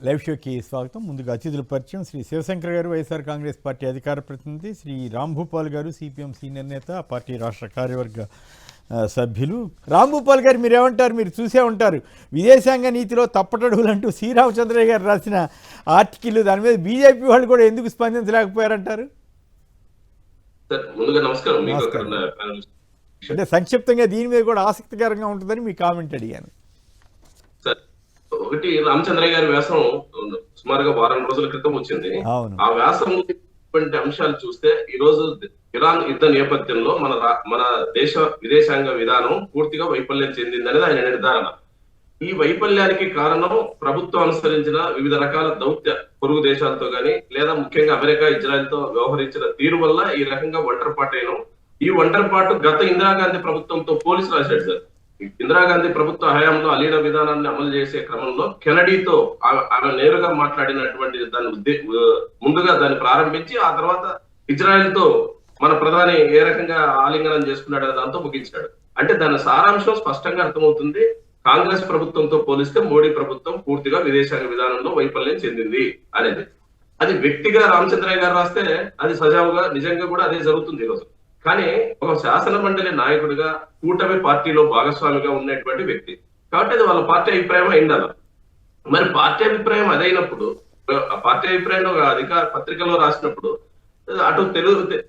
Live షోకి స్వాగతం. ముందుగా అతిథుల పరిచయం. శ్రీ శివశంకర్ గారు, వైఎస్ఆర్ కాంగ్రెస్ పార్టీ అధికార ప్రతినిధి. శ్రీ రాంభూపాల్ గారు, సిపిఎం సీనియర్ నేత, ఆ పార్టీ రాష్ట్ర కార్యవర్గ సభ్యులు. రాంభూపాల్ గారు, మీరేమంటారు? మీరు చూసే ఉంటారు విదేశాంగ నీతిలో తప్పటడుగులు అంటూ సి రామచంద్రయ్య గారు రాసిన ఆర్టికల్. దాని మీద బీజేపీ వాళ్ళు కూడా ఎందుకు స్పందించలేకపోయారంటారు? ముందుగా నమస్కారం. అంటే సంక్షిప్తంగా దీని మీద కూడా ఆసక్తికరంగా ఉంటుందని మీ కామెంట్ అడిగాను. ఒకటి, రామచంద్రయ్య గారి వ్యాసం సుమారుగా వారం రోజుల క్రితం వచ్చింది. ఆ వ్యాసం అంశాలు చూస్తే ఈ రోజు ఇరాన్ యుద్ధ నేపథ్యంలో మన దేశ విదేశాంగ విధానం పూర్తిగా వైఫల్యం చెందింది అనేది ఆయన నిర్ధారణ. ఈ వైఫల్యానికి కారణం ప్రభుత్వం అనుసరించిన వివిధ రకాల దౌత్య పొరుగు దేశాలతో గాని, లేదా ముఖ్యంగా అమెరికా, ఇజ్రాయెల్ తో వ్యవహరించిన తీరు వల్ల ఈ రకంగా ఒంటరిపాటైన ఈ ఒంటరిపాటు గత ఇందిరాగాంధీ ప్రభుత్వంతో పోలీసు రాశాడు సార్. ఇందిరాగాంధీ ప్రభుత్వ హయాంలో అలీన విధానాన్ని అమలు చేసే క్రమంలో కెనడీతో ఆమె నేరుగా మాట్లాడినటువంటి దాన్ని ముందుగా దాన్ని ప్రారంభించి, ఆ తర్వాత ఇజ్రాయెల్ తో మన ప్రధాని ఏ రకంగా ఆలింగనం చేసుకున్నాడు దాంతో ముగించాడు. అంటే దాని సారాంశం స్పష్టంగా అర్థమవుతుంది. కాంగ్రెస్ ప్రభుత్వంతో పోలిస్తే మోడీ ప్రభుత్వం పూర్తిగా విదేశాంగ విధానంలో వైఫల్యం చెందింది అనేది. అది వ్యక్తిగా రామచంద్రయ్య గారు రాస్తే అది సజావుగా నిజంగా కూడా అదే జరుగుతుంది ఈరోజు. కానీ ఒక శాసన మండలి నాయకుడిగా, కూటమి పార్టీలో భాగస్వామిగా ఉన్నటువంటి వ్యక్తి కాబట్టి అది వాళ్ళ పార్టీ అభిప్రాయం అయిందలా. మరి పార్టీ అభిప్రాయం అదైనప్పుడు, ఆ పార్టీ అభిప్రాయంలో అధికార పత్రికలో రాసినప్పుడు అటు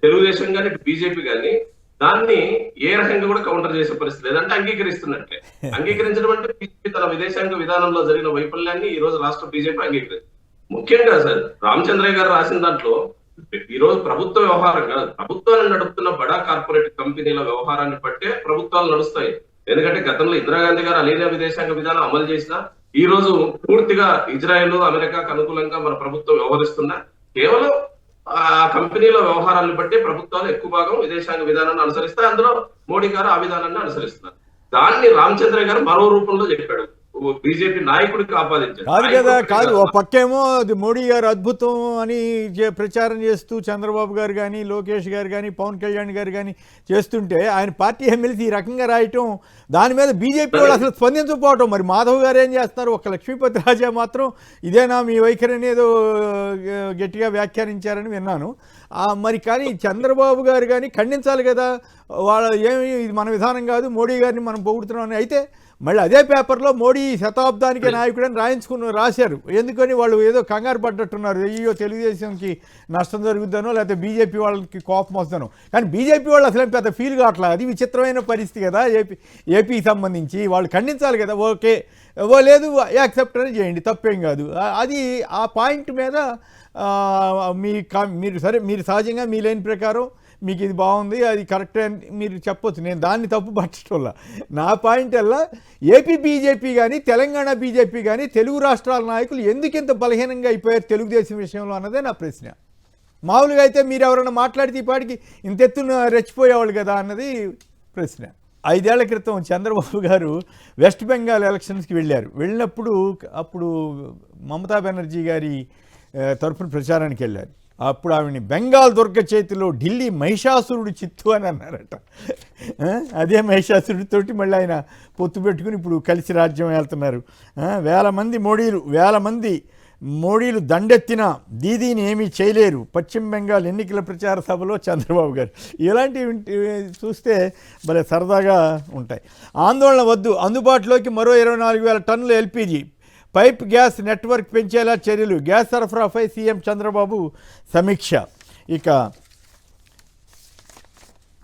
తెలుగుదేశం కానీ, ఇటు బీజేపీ కానీ దాన్ని ఏ రకంగా కూడా కౌంటర్ చేసే పరిస్థితి లేదంటే అంగీకరిస్తున్నట్లే. అంగీకరించడం అంటే బీజేపీ తన విదేశాంగ విధానంలో జరిగిన వైఫల్యాన్ని ఈ రోజు రాష్ట్ర బీజేపీ అంగీకరించింది. ముఖ్యంగా సార్ రామచంద్రయ్య గారు రాసిన దాంట్లో ఈ రోజు ప్రభుత్వ వ్యవహారం కాదు, ప్రభుత్వాన్ని నడుపుతున్న బడా కార్పొరేట్ కంపెనీల వ్యవహారాన్ని బట్టే ప్రభుత్వాలు నడుస్తాయి. ఎందుకంటే గతంలో ఇందిరాగాంధీ గారు అలీన విదేశాంగ విధానం అమలు చేసిన ఈ రోజు పూర్తిగా ఇజ్రాయెల్, అమెరికాకు అనుకూలంగా మన ప్రభుత్వం వ్యవహరిస్తున్నా కేవలం ఆ కంపెనీల వ్యవహారాన్ని బట్టి ప్రభుత్వాలు ఎక్కువ భాగం విదేశాంగ విధానాన్ని అనుసరిస్తాయి. అందులో మోడీ గారు ఆ విధానాన్ని అనుసరిస్తున్నారు. దాన్ని రామచంద్రయ్య గారు మరో రూపంలో చెప్పాడు, బీజేపీ నాయకుడికి ఆపాదించారు. కాదు కదా, కాదు. ఓ పక్కేమో అది మోడీ గారు అద్భుతం అని ప్రచారం చేస్తూ చంద్రబాబు గారు కానీ, లోకేష్ గారు కానీ, పవన్ కళ్యాణ్ గారు కానీ చేస్తుంటే ఆయన పార్టీ ఎమ్మెల్సీ ఈ రకంగా రాయటం, దాని మీద బీజేపీ వాళ్ళు అసలు స్పందించకపోవటం. మరి మాధవ్ గారు ఏం చేస్తున్నారు? ఒక లక్ష్మీపతి రాజా మాత్రం ఇదేనా మీ వైఖరి అనేది గట్టిగా వ్యాఖ్యానించారని విన్నాను. మరి కానీ చంద్రబాబు గారు కానీ ఖండించాలి కదా, వాళ్ళ ఏమి ఇది మన విధానం కాదు, మోడీ గారిని మనం పొగుడుతున్నాం అని. అయితే మళ్ళీ అదే పేపర్లో మోడీ శతాబ్దానికి నాయకుడని రాశారు. ఎందుకని వాళ్ళు ఏదో కంగారు పడ్డట్టున్నారు, అయ్యో తెలుగుదేశంకి నష్టం జరుగుద్దనో లేకపోతే బీజేపీ వాళ్ళకి కోపం వస్తానో. కానీ బీజేపీ వాళ్ళు అసలు పెద్ద ఫీల్ కావట్లేదు. అది విచిత్రమైన పరిస్థితి కదా. ఏపీకి సంబంధించి వాళ్ళు ఖండించాలి కదా. ఓకే, లేదు యాక్సెప్ట్ అని చేయండి, తప్పేం కాదు. అది ఆ పాయింట్ మీద మీరు సహజంగా మీ లైన్ ప్రకారం మీకు ఇది బాగుంది, అది కరెక్టే అని మీరు చెప్పొచ్చు. నేను దాన్ని తప్పు పట్టడం నా పాయింట్ అలా, ఏపీ బీజేపీ కానీ, తెలంగాణ బీజేపీ కానీ, తెలుగు రాష్ట్రాల నాయకులు ఎందుకు ఇంత బలహీనంగా అయిపోయారు తెలుగుదేశం విషయంలో అన్నదే నా ప్రశ్న. మామూలుగా అయితే మీరు ఎవరైనా మాట్లాడితే ఈ పాటికి ఇంత ఎత్తున రెచ్చిపోయేవాళ్ళు కదా అన్నది ప్రశ్న. 5 ఏళ్ల క్రితం చంద్రబాబు గారు వెస్ట్ బెంగాల్ ఎలక్షన్స్కి వెళ్ళినప్పుడు అప్పుడు మమతా బెనర్జీ గారి తరఫున ప్రచారానికి వెళ్ళారు. అప్పుడు ఆవిడని బెంగాల్ దుర్గ చేతిలో ఢిల్లీ మహిషాసురుడు చిత్తు అని అన్నారట. అదే మహిషాసురుడితోటి మళ్ళీ ఆయన పొత్తు పెట్టుకుని ఇప్పుడు కలిసి రాజ్యం వెళ్తున్నారు. వేల మంది మోడీలు దండెత్తిన దీదీని ఏమీ చేయలేరు, పశ్చిమ బెంగాల్ ఎన్నికల ప్రచార సభలో చంద్రబాబు గారు. ఇలాంటివి చూస్తే భలే సరదాగా ఉంటాయి. ఆందోళన వద్దు, అందుబాటులోకి మరో 24,000 టన్నుల ఎల్పీజీ, పైప్ గ్యాస్ నెట్వర్క్ పెంచేలా చర్యలు, గ్యాస్ సరఫరాపై సీఎం చంద్రబాబు సమీక్ష. ఇక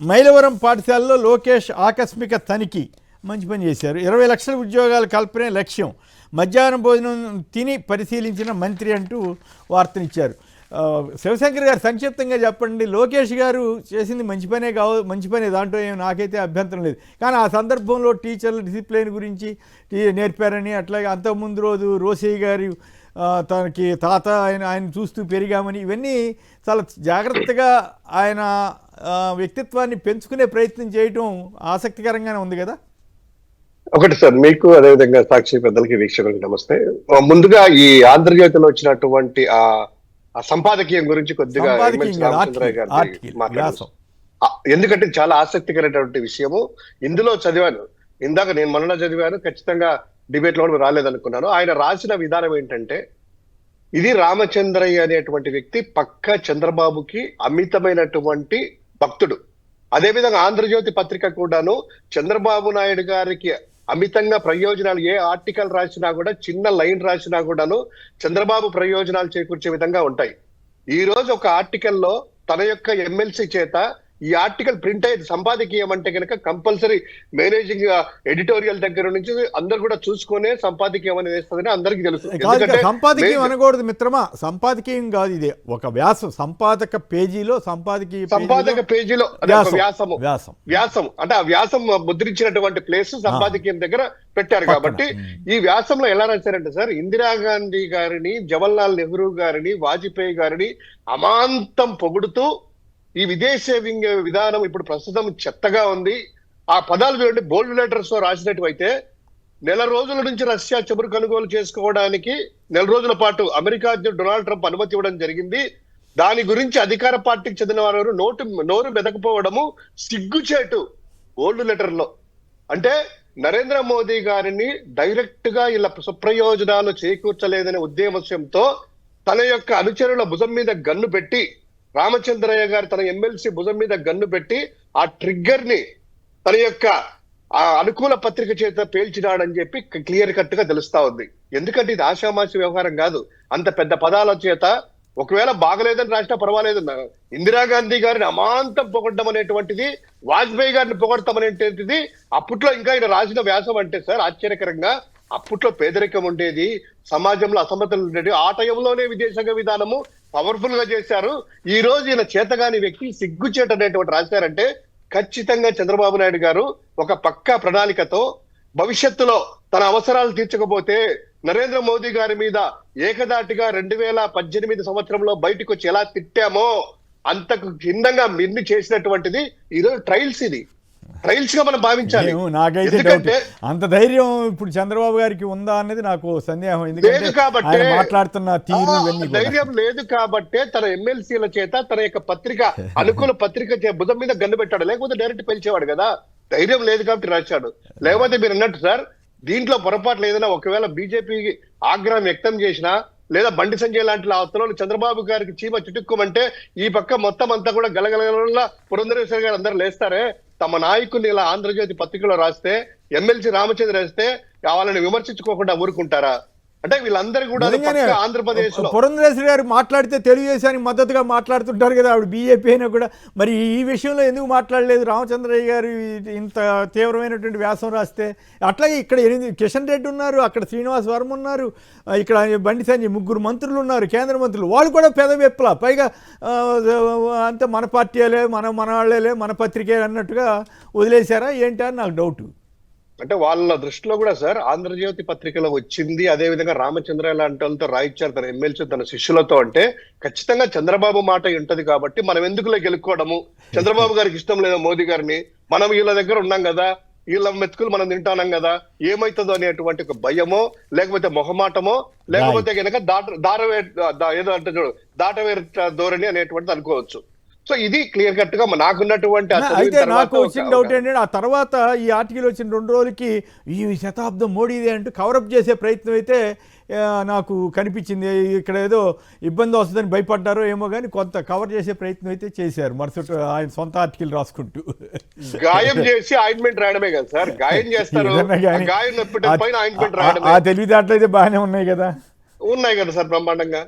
మైలవరం పాఠశాలలో లోకేష్ ఆకస్మిక తనిఖీ, మంచి పని చేశారు. 20 లక్షల ఉద్యోగాల కల్పనే లక్ష్యం, మధ్యాహ్నం భోజనం తిని పరిశీలించిన మంత్రి అంటూ వార్తనిచ్చారు. శివశంకర్ గారు సంక్షిప్తంగా చెప్పండి. లోకేష్ గారు చేసింది మంచి పనే, దాంట్లో ఏమి నాకైతే అభ్యంతరం లేదు. కానీ ఆ సందర్భంలో టీచర్ల డిసిప్లిన్ గురించి నేర్పారని, అట్లాగే అంతకుముందు రోజు రోసయ్య గారు తనకి తాత ఆయన చూస్తూ పెరిగామని, ఇవన్నీ చాలా జాగ్రత్తగా ఆయన వ్యక్తిత్వాన్ని పెంచుకునే ప్రయత్నం చేయటం ఆసక్తికరంగానే ఉంది కదా. ఒకటి సార్, మీకు అదేవిధంగా సాక్షి పెద్దలకి, వీక్షకులకి నమస్తే. ముందుగా ఈ ఆంధ్రజ్యోతిలో వచ్చినటువంటి ఆ సంపాదకీయం గురించి కొద్దిగా మాట్లాడారు. ఎందుకంటే చాలా ఆసక్తికరమైనటువంటి విషయము. ఇందులో చదివాను, ఇందాక నేను మొన్న చదివాను, ఖచ్చితంగా డిబేట్ లో రాలేదనుకున్నాను. ఆయన రాసిన విధానం ఏంటంటే, ఇది రామచంద్రయ్య అనేటువంటి వ్యక్తి పక్క చంద్రబాబుకి అమితమైనటువంటి భక్తుడు. అదేవిధంగా ఆంధ్రజ్యోతి పత్రిక కూడాను చంద్రబాబు నాయుడు గారికి అమితంగా ప్రయోజనాలు, ఏ ఆర్టికల్ రాసినా కూడా, చిన్న లైన్ రాసినా కూడాను చంద్రబాబు ప్రయోజనాలు చేకూర్చే విధంగా ఉంటాయి. ఈ రోజు ఒక ఆర్టికల్లో తన యొక్క ఎమ్మెల్సీ చేత ఈ ఆర్టికల్ ప్రింట్ అయ్యేది సంపాదకీయం అంటే కనుక కంపల్సరీ మేనేజింగ్ ఎడిటోరియల్ దగ్గర నుంచి అందరు కూడా చూసుకునే సంపాదకీయం అని వేస్తుందని అందరికీ తెలుసు. సంపాదకీయం అనకూడదు మిత్రమా, సంపాదకీయం కాదు, ఇది ఒక వ్యాసం. సంపాదక పేజీలో సంపాదక పేజీలో వ్యాసం అంటే ఆ వ్యాసం ముద్రించినటువంటి ప్లేస్ సంపాదకీయం దగ్గర పెట్టారు. కాబట్టి ఈ వ్యాసంలో ఎలా రాశారంటే సార్, ఇందిరాగాంధీ గారిని, జవహర్లాల్ నెహ్రూ గారిని, వాజ్పేయి గారిని అమాంతం పొగుడుతూ ఈ విదేశీ విధానం ఇప్పుడు ప్రస్తుతం చెత్తగా ఉంది. ఆ పదాలు చూడండి, బోల్డ్ లెటర్స్ తో రాసినట్టు. నెల రోజుల నుంచి రష్యా చమురు కొనుగోలు చేసుకోవడానికి 4 రోజుల పాటు అమెరికా అధ్యక్షుడు డొనాల్డ్ ట్రంప్ అనుమతి ఇవ్వడం జరిగింది. దాని గురించి అధికార పార్టీకి చెందిన వారు నోరు మెదకపోవడము సిగ్గుచేటు. బోల్డ్ లెటర్ లో అంటే నరేంద్ర మోదీ గారిని డైరెక్ట్ గా ఇలా సుప్రయోజనాలు చేకూర్చలేదనే ఉద్దేశంతో తన యొక్క అనుచరుల భుజం మీద గన్ను పెట్టి, రామచంద్రయ్య గారు తన ఎమ్మెల్సీ భుజం మీద గన్ను పెట్టి ఆ ట్రిగ్గర్ ని తన యొక్క ఆ అనుకూల పత్రిక చేత పేల్చినాడని చెప్పి క్లియర్ కట్ గా తెలుస్తా ఉంది. ఎందుకంటే ఇది ఆషామాషి వ్యవహారం కాదు. అంత పెద్ద పదాల చేత ఒకవేళ బాగలేదని రాసినా పర్వాలేదు. ఇందిరాగాంధీ గారిని అమాంతం పొగడ్డం అనేటువంటిది, వాజ్పేయి గారిని పొగడతాం అనేటువంటిది అప్పట్లో ఇంకా ఆయన రాసిన వ్యాసం అంటే సార్ ఆశ్చర్యకరంగా అప్పట్లో పేదరికం ఉండేది, సమాజంలో అసమతలు ఉండేది. ఆ టైంలోనే విదేశాంగ విధానము పవర్ఫుల్ గా చేశారు. ఈ రోజు ఈయన చేతగాని వ్యక్తి సిగ్గుచేట అనేటువంటి రాశారంటే ఖచ్చితంగా చంద్రబాబు నాయుడు గారు ఒక పక్కా ప్రణాళికతో భవిష్యత్తులో తన అవసరాలు తీర్చకపోతే నరేంద్ర మోదీ గారి మీద ఏకదాటిగా 2018 సంవత్సరంలో బయటకు వచ్చి ఎలా తిట్టామో అంతకు భిన్నంగా మిన్ని చేసినటువంటిది ఈరోజు ట్రయల్స్. ఇది ట్రయల్స్ గా మనం భావించాలి. నాకైతే డౌట్, అంత ధైర్యం ఇప్పుడు చంద్రబాబు గారికి ఉందా అనేది నాకు సందేహం. ఎందుకంటే ఆయన మాట్లాడుతున్న తీరు ధైర్యం లేదు కాబట్టే తన ఎమ్మెల్సీల చేత తన యొక్క పత్రిక అనుకూల పత్రిక భుజం మీద గన్ను పెట్టాడు, లేకపోతే డైరెక్ట్ పిలిచేవాడు కదా. ధైర్యం లేదు కాబట్టి రాశాడు. లేకపోతే మీరు అన్నట్టు సార్, దీంట్లో పొరపాట్లు ఏదైనా ఒకవేళ బీజేపీకి ఆగ్రహం వ్యక్తం చేసినా, లేదా బండి సంజయ్ లాంటి అవతల చంద్రబాబు గారికి చీమ చుట్టుకోమంటే ఈ పక్క మొత్తం అంతా కూడా గలగల పురంధరేశ్వరి గారు అందరూ లేస్తారే. తమ నాయకుల్ని ఇలా ఆంధ్రజ్యోతి పత్రికలో రాస్తే, ఎమ్మెల్సీ రామచంద్ర రాస్తే వాళ్ళని విమర్శించుకోకుండా ఊరుకుంటారా? అంటే వీళ్ళందరూ కూడా ఆంధ్రప్రదేశ్ లో పురంధరేశ్వరి గారు మాట్లాడితే తెలుగుదేశానికి మద్దతుగా మాట్లాడుతుంటారు కదా, ఆవిడ బీజేపీ అయినా కూడా. మరి ఈ విషయంలో ఎందుకు మాట్లాడలేదు? రామచంద్రయ్య గారు ఇంత తీవ్రమైనటువంటి వ్యాసం రాస్తే. అట్లాగే ఇక్కడ 8 కిషన్ రెడ్డి ఉన్నారు, అక్కడ శ్రీనివాస్ వర్మ ఉన్నారు, ఇక్కడ బండి సంజయ్, 3 మంత్రులు ఉన్నారు, కేంద్ర మంత్రులు. వాళ్ళు కూడా పెదవిప్పలా, పైగా అంతే మన పార్టీలే, మన వాళ్ళే, మన పత్రికే అన్నట్టుగా వదిలేశారా ఏంటి అని నాకు డౌట్. అంటే వాళ్ళ దృష్టిలో కూడా సార్ ఆంధ్రజ్యోతి పత్రికలో వచ్చింది, అదే విధంగా రామచంద్ర లాంటి వాళ్ళతో రాయించారు తన ఎమ్మెల్సీ తన శిష్యులతో. అంటే ఖచ్చితంగా చంద్రబాబు మాట ఉంటది కాబట్టి మనం ఎందుకులో గెలుక్కోవడము, చంద్రబాబు గారికి ఇష్టం లేదా మోదీ గారిని, మనం వీళ్ళ దగ్గర ఉన్నాం కదా, వీళ్ళ మెతుకులు మనం తింటాం కదా, ఏమైతుందో అనేటువంటి ఒక భయమో, లేకపోతే మొహమాటమో, లేకపోతే కనుక ఏదో అంటే దాటవేరు ధోరణి అనేటువంటిది అనుకోవచ్చు. సో ఇది క్లియర్ కట్ గా నాకున్నటువంటి. అయితే నాకు వచ్చిన డౌట్ ఏంటంటే, ఆ తర్వాత ఈ ఆర్టికల్ వచ్చిన 2 రోజులకి ఈ శతాబ్దం మోడీదే అంటూ కవరప్ చేసే ప్రయత్నం అయితే నాకు కనిపించింది. ఇక్కడ ఏదో ఇబ్బంది వస్తుందని భయపడ్డారో ఏమో కానీ కొంత కవర్ చేసే ప్రయత్నం అయితే చేశారు, మరుసటి ఆయన సొంత ఆర్టికల్ రాసుకుంటూ. గాయం చేసి ఆయింట్మెంట్ రాయడమే కదా సార్, గాయం చేస్తారు, ఆ తెలివితేటలు అయితే బాగానే ఉన్నాయి కదా సార్ బ్రహ్మాండంగా.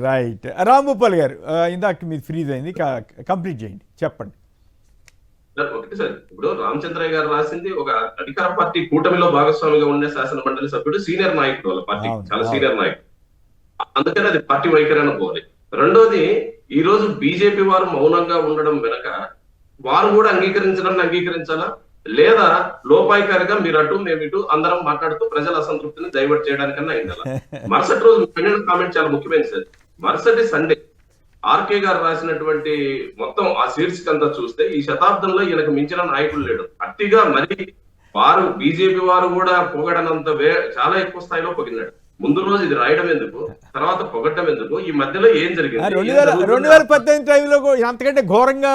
రైట్. రాంభూపాల్ గారు, ఇందాక మీరు ఫ్రీజ్ అయింది, కంప్లీట్ చేయండి, చెప్పండి. ఒకటి సార్, ఇప్పుడు రామచంద్రయ్య గారు రాసింది ఒక అధికార పార్టీ కూటమిలో భాగస్వామిగా ఉండే శాసన మండలి సభ్యుడు, సీనియర్ నాయకుడు, వాళ్ళ పార్టీ చాలా సీనియర్ నాయకుడు, అందుకని అది పార్టీ వైఖరి అనుకోవాలి. రెండోది, ఈ రోజు బీజేపీ వారు మౌనంగా ఉండడం వెనక వారు కూడా అంగీకరించాలా, లేదా లోపాయికారిగా మీరు అటు మేము ఇటు అందరం మాట్లాడుతూ ప్రజల అసంతృప్తిని డైవర్ట్ చేయడానికన్నా అయిందా? మరుసటి రోజు కామెంట్ చాలా ముఖ్యమైనది సార్. మరుసటి సండే ఆర్కే గారు రాసినటువంటి మొత్తం ఆ శీర్షిక అంతా చూస్తే, ఈ శతాబ్దంలో ఈయనకు మించిన నాయకులు లేడు. అట్టిగా మరి వారు బీజేపీ వారు కూడా పొగడనంత చాలా ఎక్కువ స్థాయిలో పొగినాడు. ముందు రోజు ఇది రాయడం ఎందుకు, తర్వాత పొగట్టం ఎందుకు, ఈ మధ్యలో ఏం జరిగింది? 2018 టైంలో అంతకంటే ఘోరంగా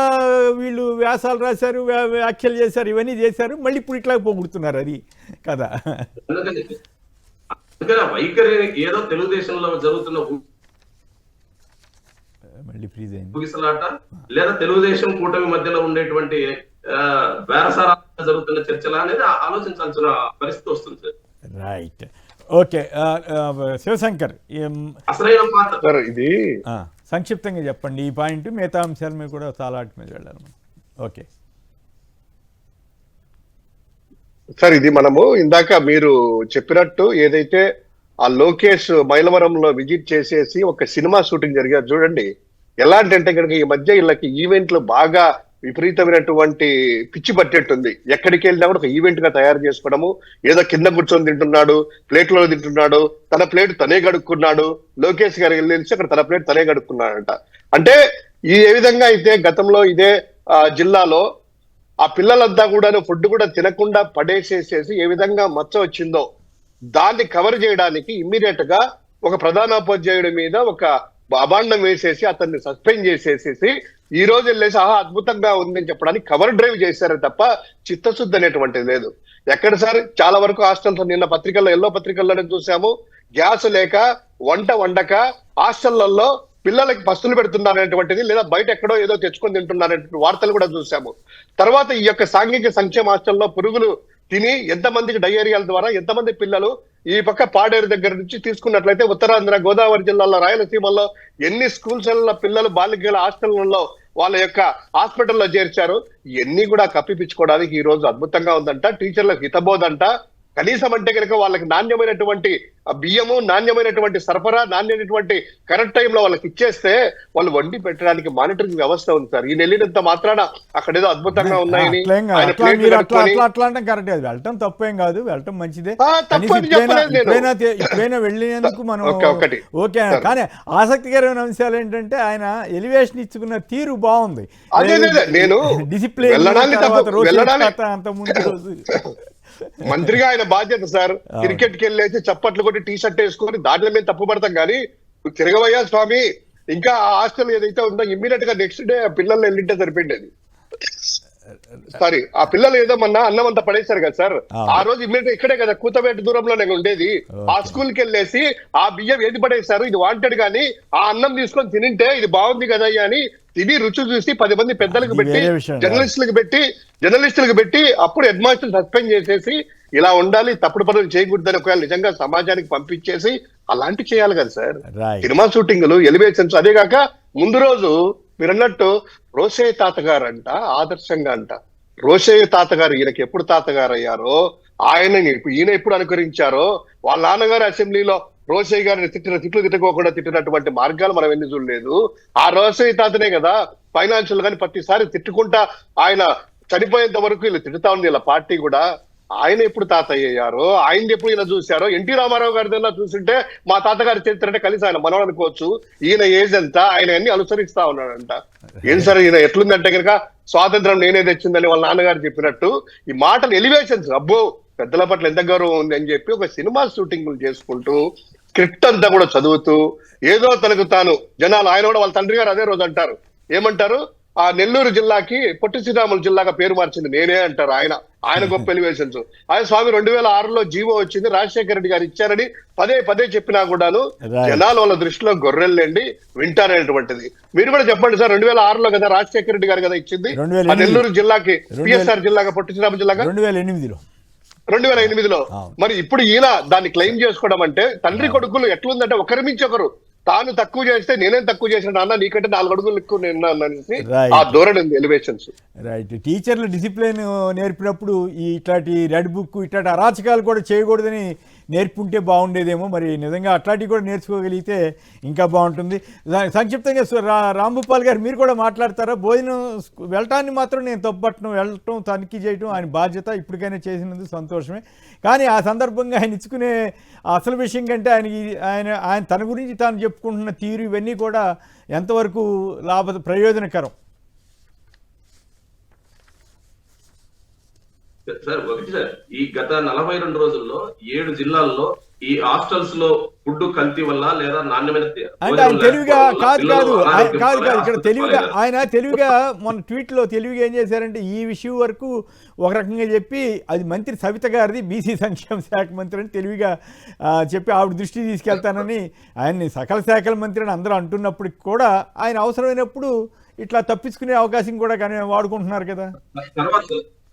వీళ్ళు వ్యాసాలు రాశారు, వ్యాఖ్యలు చేశారు, ఇవన్నీ చేశారు. మళ్ళీ ఇప్పుడు ఇట్లా పొగుడుతున్నారు, అది కదా. అందుకని ఆ వైఖరి ఏదో తెలుగుదేశంలో జరుగుతున్న మళ్ళీ ఫ్రీజ్ అయింది ఊగిసలాట లేదా తెలుగుదేశం కూటమి మధ్యలో ఉండేటువంటి బేరసారా జరుగుతున్న చర్చల అనేది ఆలోచించాల్సిన పరిస్థితి వస్తుంది సార్. Right, okay. శివశంకర్, అసలైన పాత్ర సార్ ఇది సంక్షిప్తంగా చెప్పండి ఈ పాయింట్, మిగతా అంశాల మీద కూడా చాలా వాటి మీద వెళ్ళాలి మనం. ఓకే సార్, ఇది మనము ఇందాక మీరు చెప్పినట్టు ఏదైతే ఆ లోకేష్ మైలవరంలో విజిట్ చేసేసి ఒక సినిమా షూటింగ్ జరిగారు చూడండి. ఎలాంటి అంటే కనుక ఈ మధ్య వీళ్ళకి ఈవెంట్లు బాగా విపరీతమైనటువంటి పిచ్చి పట్టేట్టుంది. ఎక్కడికి వెళ్ళినా కూడా ఒక ఈవెంట్ గా తయారు చేసుకోవడము, ఏదో కింద కూర్చొని తింటున్నాడు, ప్లేట్లో తింటున్నాడు, తన ప్లేట్ తనే గడుక్కున్నాడు. లోకేష్ గారు వెళ్ళి అక్కడ తన ప్లేట్ తనే గడుక్కున్నాడంట. అంటే ఏ విధంగా అయితే గతంలో ఇదే జిల్లాలో ఆ పిల్లలంతా కూడా ఫుడ్ కూడా తినకుండా పడేసేసేసి ఏ విధంగా మచ్చ వచ్చిందో దాన్ని కవర్ చేయడానికి ఇమ్మీడియట్ గా ఒక ప్రధానోపాధ్యాయుడి మీద ఒక అభాండం వేసేసి అతన్ని సస్పెండ్ చేసేసేసి ఈ రోజు వెళ్ళేసి అద్భుతంగా ఉందని చెప్పడానికి కవర్ డ్రైవ్ చేశారే తప్ప చిత్తశుద్ధి అనేటువంటిది లేదు. ఎక్కడ సార్ చాలా వరకు హాస్టల్స్ నిన్న పత్రికల్లో ఎల్లో పత్రికల్లోనే చూసాము, గ్యాస్ లేక వంట వండక హాస్టళ్లలో పిల్లలకి పస్తులు పెడుతున్నారనేటువంటిది, లేదా బయట ఎక్కడో ఏదో తెచ్చుకొని తింటున్నారనేటువంటి వార్తలు కూడా చూసాము. తర్వాత ఈ యొక్క సాంఘిక సంక్షేమ హాస్టల్లో పురుగులు తిని ఎంతమందికి డయేరియాల ద్వారా ఎంతమంది పిల్లలు ఈ పక్క పాడేరు దగ్గర నుంచి తీసుకున్నట్లయితే ఉత్తరాంధ్ర గోదావరి జిల్లాలో రాయలసీమలో ఎన్ని స్కూల్స్ పిల్లలు బాలికల హాస్టళ్లలో వాళ్ళ యొక్క హాస్పిటల్లో చేర్చారు. ఇవన్నీ కూడా కప్పిపించుకోవడానికి ఈ రోజు అద్భుతంగా ఉందంట. టీచర్లకు హితబోధంట. కనీసం అంటే కనుక వాళ్ళకి నాణ్యమైనటువంటి బియ్యము, నాణ్యమైనటువంటి సరఫరా, నాణ్యమైనటువంటి కరెక్ట్ టైంలో వాళ్ళకి ఇచ్చేస్తే వాళ్ళు వండి పెట్టడానికి మానిటరింగ్ వ్యవస్థ ఉంది సార్. ఈ నెల్లినంత మాత్రాన అక్కడ ఏదో అద్భుతంగా ఉన్నాయని కరెక్ట్, వెళ్ళటం తప్పేం కాదు, వెళ్ళటం మంచిదే. ఇప్పుడైనా వెళ్ళినందుకు మనం ఓకే. కానీ ఆసక్తికరమైన అంశాలు ఏంటంటే ఆయన ఎలివేషన్ ఇచ్చుకున్న తీరు బాగుంది. నేను డిసిప్లిన్ అంత ముందు రోజు మంత్రిగా ఆయన బాధ్యత సార్. క్రికెట్ కి వెళ్ళేసి చప్పట్లు కొట్టి టీ షర్ట్ వేసుకొని దాంట్లో మేము తప్పు పడతాం కానీ తిరగవయ్యా స్వామి. ఇంకా ఆ హాస్టల్ ఏదైతే ఉందో ఇమ్మీడియట్ గా నెక్స్ట్ డే పిల్లలు వెళ్ళింటే సరిపోయింది. సారీ, ఆ పిల్లలు ఏదో మొన్న అన్నం అంతా పడేశారు కదా సార్, ఆ రోజు ఇమ్మీడియట్ ఇక్కడే కదా కూతబేట దూరంలోనే ఉండేది. ఆ స్కూల్ కి వెళ్ళేసి ఆ బియ్యం ఏది పడేశారు, ఇది వాంటెడ్ గానీ ఆ అన్నం తీసుకొని తినింటే ఇది బాగుంది కదా అని తిని రుచి చూసి 10 మంది పెద్దలకు పెట్టి జర్నలిస్టులకు పెట్టి అప్పుడు హెడ్ మాస్టర్ సస్పెండ్ చేసేసి ఇలా ఉండాలి, తప్పుడు పనులు చేయకూడదని ఒకవేళ నిజంగా సమాజానికి పంపించేసి అలాంటి చేయాలి కదా సార్. సినిమా షూటింగ్లు, ఎలివేషన్స్, అదే కాక ముందు రోజు మీరు అన్నట్టు రోషయ్య తాతగారు అంట ఆదర్శంగా అంట. రోషయ్య తాతగారు ఈయనకి ఎప్పుడు తాతగారు అయ్యారో, ఈయన ఎప్పుడు అనుకరించారో, వాళ్ళ నాన్నగారు అసెంబ్లీలో రోషయ్య గారిని తిట్లు తిట్టుకోకుండా తిట్టినటువంటి మార్గాలు మనం ఎన్ని చూడలేదు. ఆ రోషయ్య తాతనే కదా ఫైనాన్షియల్ గాని ప్రతిసారి తిట్టుకుంటా ఆయన చనిపోయేంత వరకు వీళ్ళు తిట్టుతా ఉంది వీళ్ళ పార్టీ కూడా. ఆయన ఎప్పుడు తాతయ్య అయ్యారో, ఆయన ఎప్పుడు ఈయన చూశారో, ఎన్టీ రామారావు గారిదల్లా చూస్తుంటే మా తాతగారి చరిత్ర అంటే కలిసి ఆయన మనవాడు అనుకోవచ్చు. ఈయన ఏజ్ ఎంత, ఆయన అన్ని అనుసరిస్తా ఉన్నాడంట. ఏం సరే ఈయన ఎట్లుందంటే కనుక స్వాతంత్రం నేనే తెచ్చిందని వాళ్ళ నాన్నగారు చెప్పినట్టు ఈ మాటలు ఎలివేషన్స్. అబ్బో పెద్దల పట్ల ఎంత గౌరవం ఉంది అని చెప్పి ఒక సినిమా షూటింగ్లు చేసుకుంటూ స్క్రిప్ట్ అంతా కూడా చదువుతూ ఏదో తనకు తాను జనాలు, ఆయన కూడా వాళ్ళ తండ్రి గారు అదే రోజు అంటారు, ఏమంటారు, ఆ నెల్లూరు జిల్లాకి పొట్టి శ్రీరాములు జిల్లాగా పేరు మార్చింది నేనే అంటారు ఆయన గొప్ప ఎలివేషన్స్. ఆయన స్వామి 2006లో జీవో వచ్చింది, రాజశేఖర రెడ్డి గారు ఇచ్చారని పదే చెప్పినా కూడాను జనాలు వాళ్ళ దృష్టిలో గొర్రెల్లేండి వింటారనేటువంటిది. మీరు కూడా చెప్పండి సార్, 2006లో కదా రాజశేఖర రెడ్డి గారు కదా ఇచ్చింది ఆ నెల్లూరు జిల్లాకి, పిఎస్ఆర్ జిల్లాగా, పొట్టి శ్రీరాములు జిల్లాగా 2008లో. మరి ఇప్పుడు ఈయన దాన్ని క్లెయిమ్ చేసుకోవడం అంటే తండ్రి కొడుకులు ఎట్లుందంటే ఒకరి మించి ఒకరు, తాను తక్కువ చేస్తే నేనేం తక్కువ చేసిన నాన్న నీకంటే 4 అడుగులు ఎక్కువ నేను అనేసి ఆ ధోరణి ఉంది ఎలివేషన్స్. రైట్, టీచర్లు డిసిప్లిన్ నేర్పినప్పుడు ఇట్లాంటి రెడ్ బుక్ ఇట్లాంటి అరాచకాలు కూడా చేయకూడదని నేర్పుంటే బాగుండేదేమో. మరి నిజంగా అట్లాంటివి కూడా నేర్చుకోగలిగితే ఇంకా బాగుంటుంది. సంక్షిప్తంగా రాంభూపాల్ గారు మీరు కూడా మాట్లాడతారా? భోజనం వెళ్ళటాన్ని మాత్రం నేను తప్పట్టను, వెళ్ళటం తనిఖీ చేయటం ఆయన బాధ్యత, ఇప్పటికైనా చేసినందుకు సంతోషమే. కానీ ఆ సందర్భంగా ఆయన ఇచ్చుకునే అసలు విషయం కంటే ఆయన తన గురించి తాను చెప్పుకుంటున్న తీరు ఇవన్నీ కూడా ఎంతవరకు ప్రయోజనకరం? సార్ ఒకటి సార్, ఈ గత 42 రోజుల్లో 7 జిల్లాల్లో ఈ హాస్టల్స్ లో ఫుడ్ కల్తీ వల్ల లేదా నాణ్యమైన అంటే ఆయన తెలివిగా కాదు ఇక్కడ తెలివిగా ఆయన తెలివిగా మన ట్వీట్లో తెలివిగా ఏం చేశారంటే ఈ విషయం వరకు ఒక రకంగా చెప్పి అది మంత్రి సవిత గారిది బీసీ సంక్షేమ శాఖ మంత్రి అని తెలివిగా చెప్పి ఆవిడ దృష్టికి తీసుకెళ్తానని ఆయన్ని సకల శాఖల మంత్రి అని అందరూ అంటున్నప్పటికి కూడా ఆయన అవసరమైనప్పుడు ఇట్లా తప్పించుకునే అవకాశం కూడా కానీ వాడుకుంటున్నారు కదా.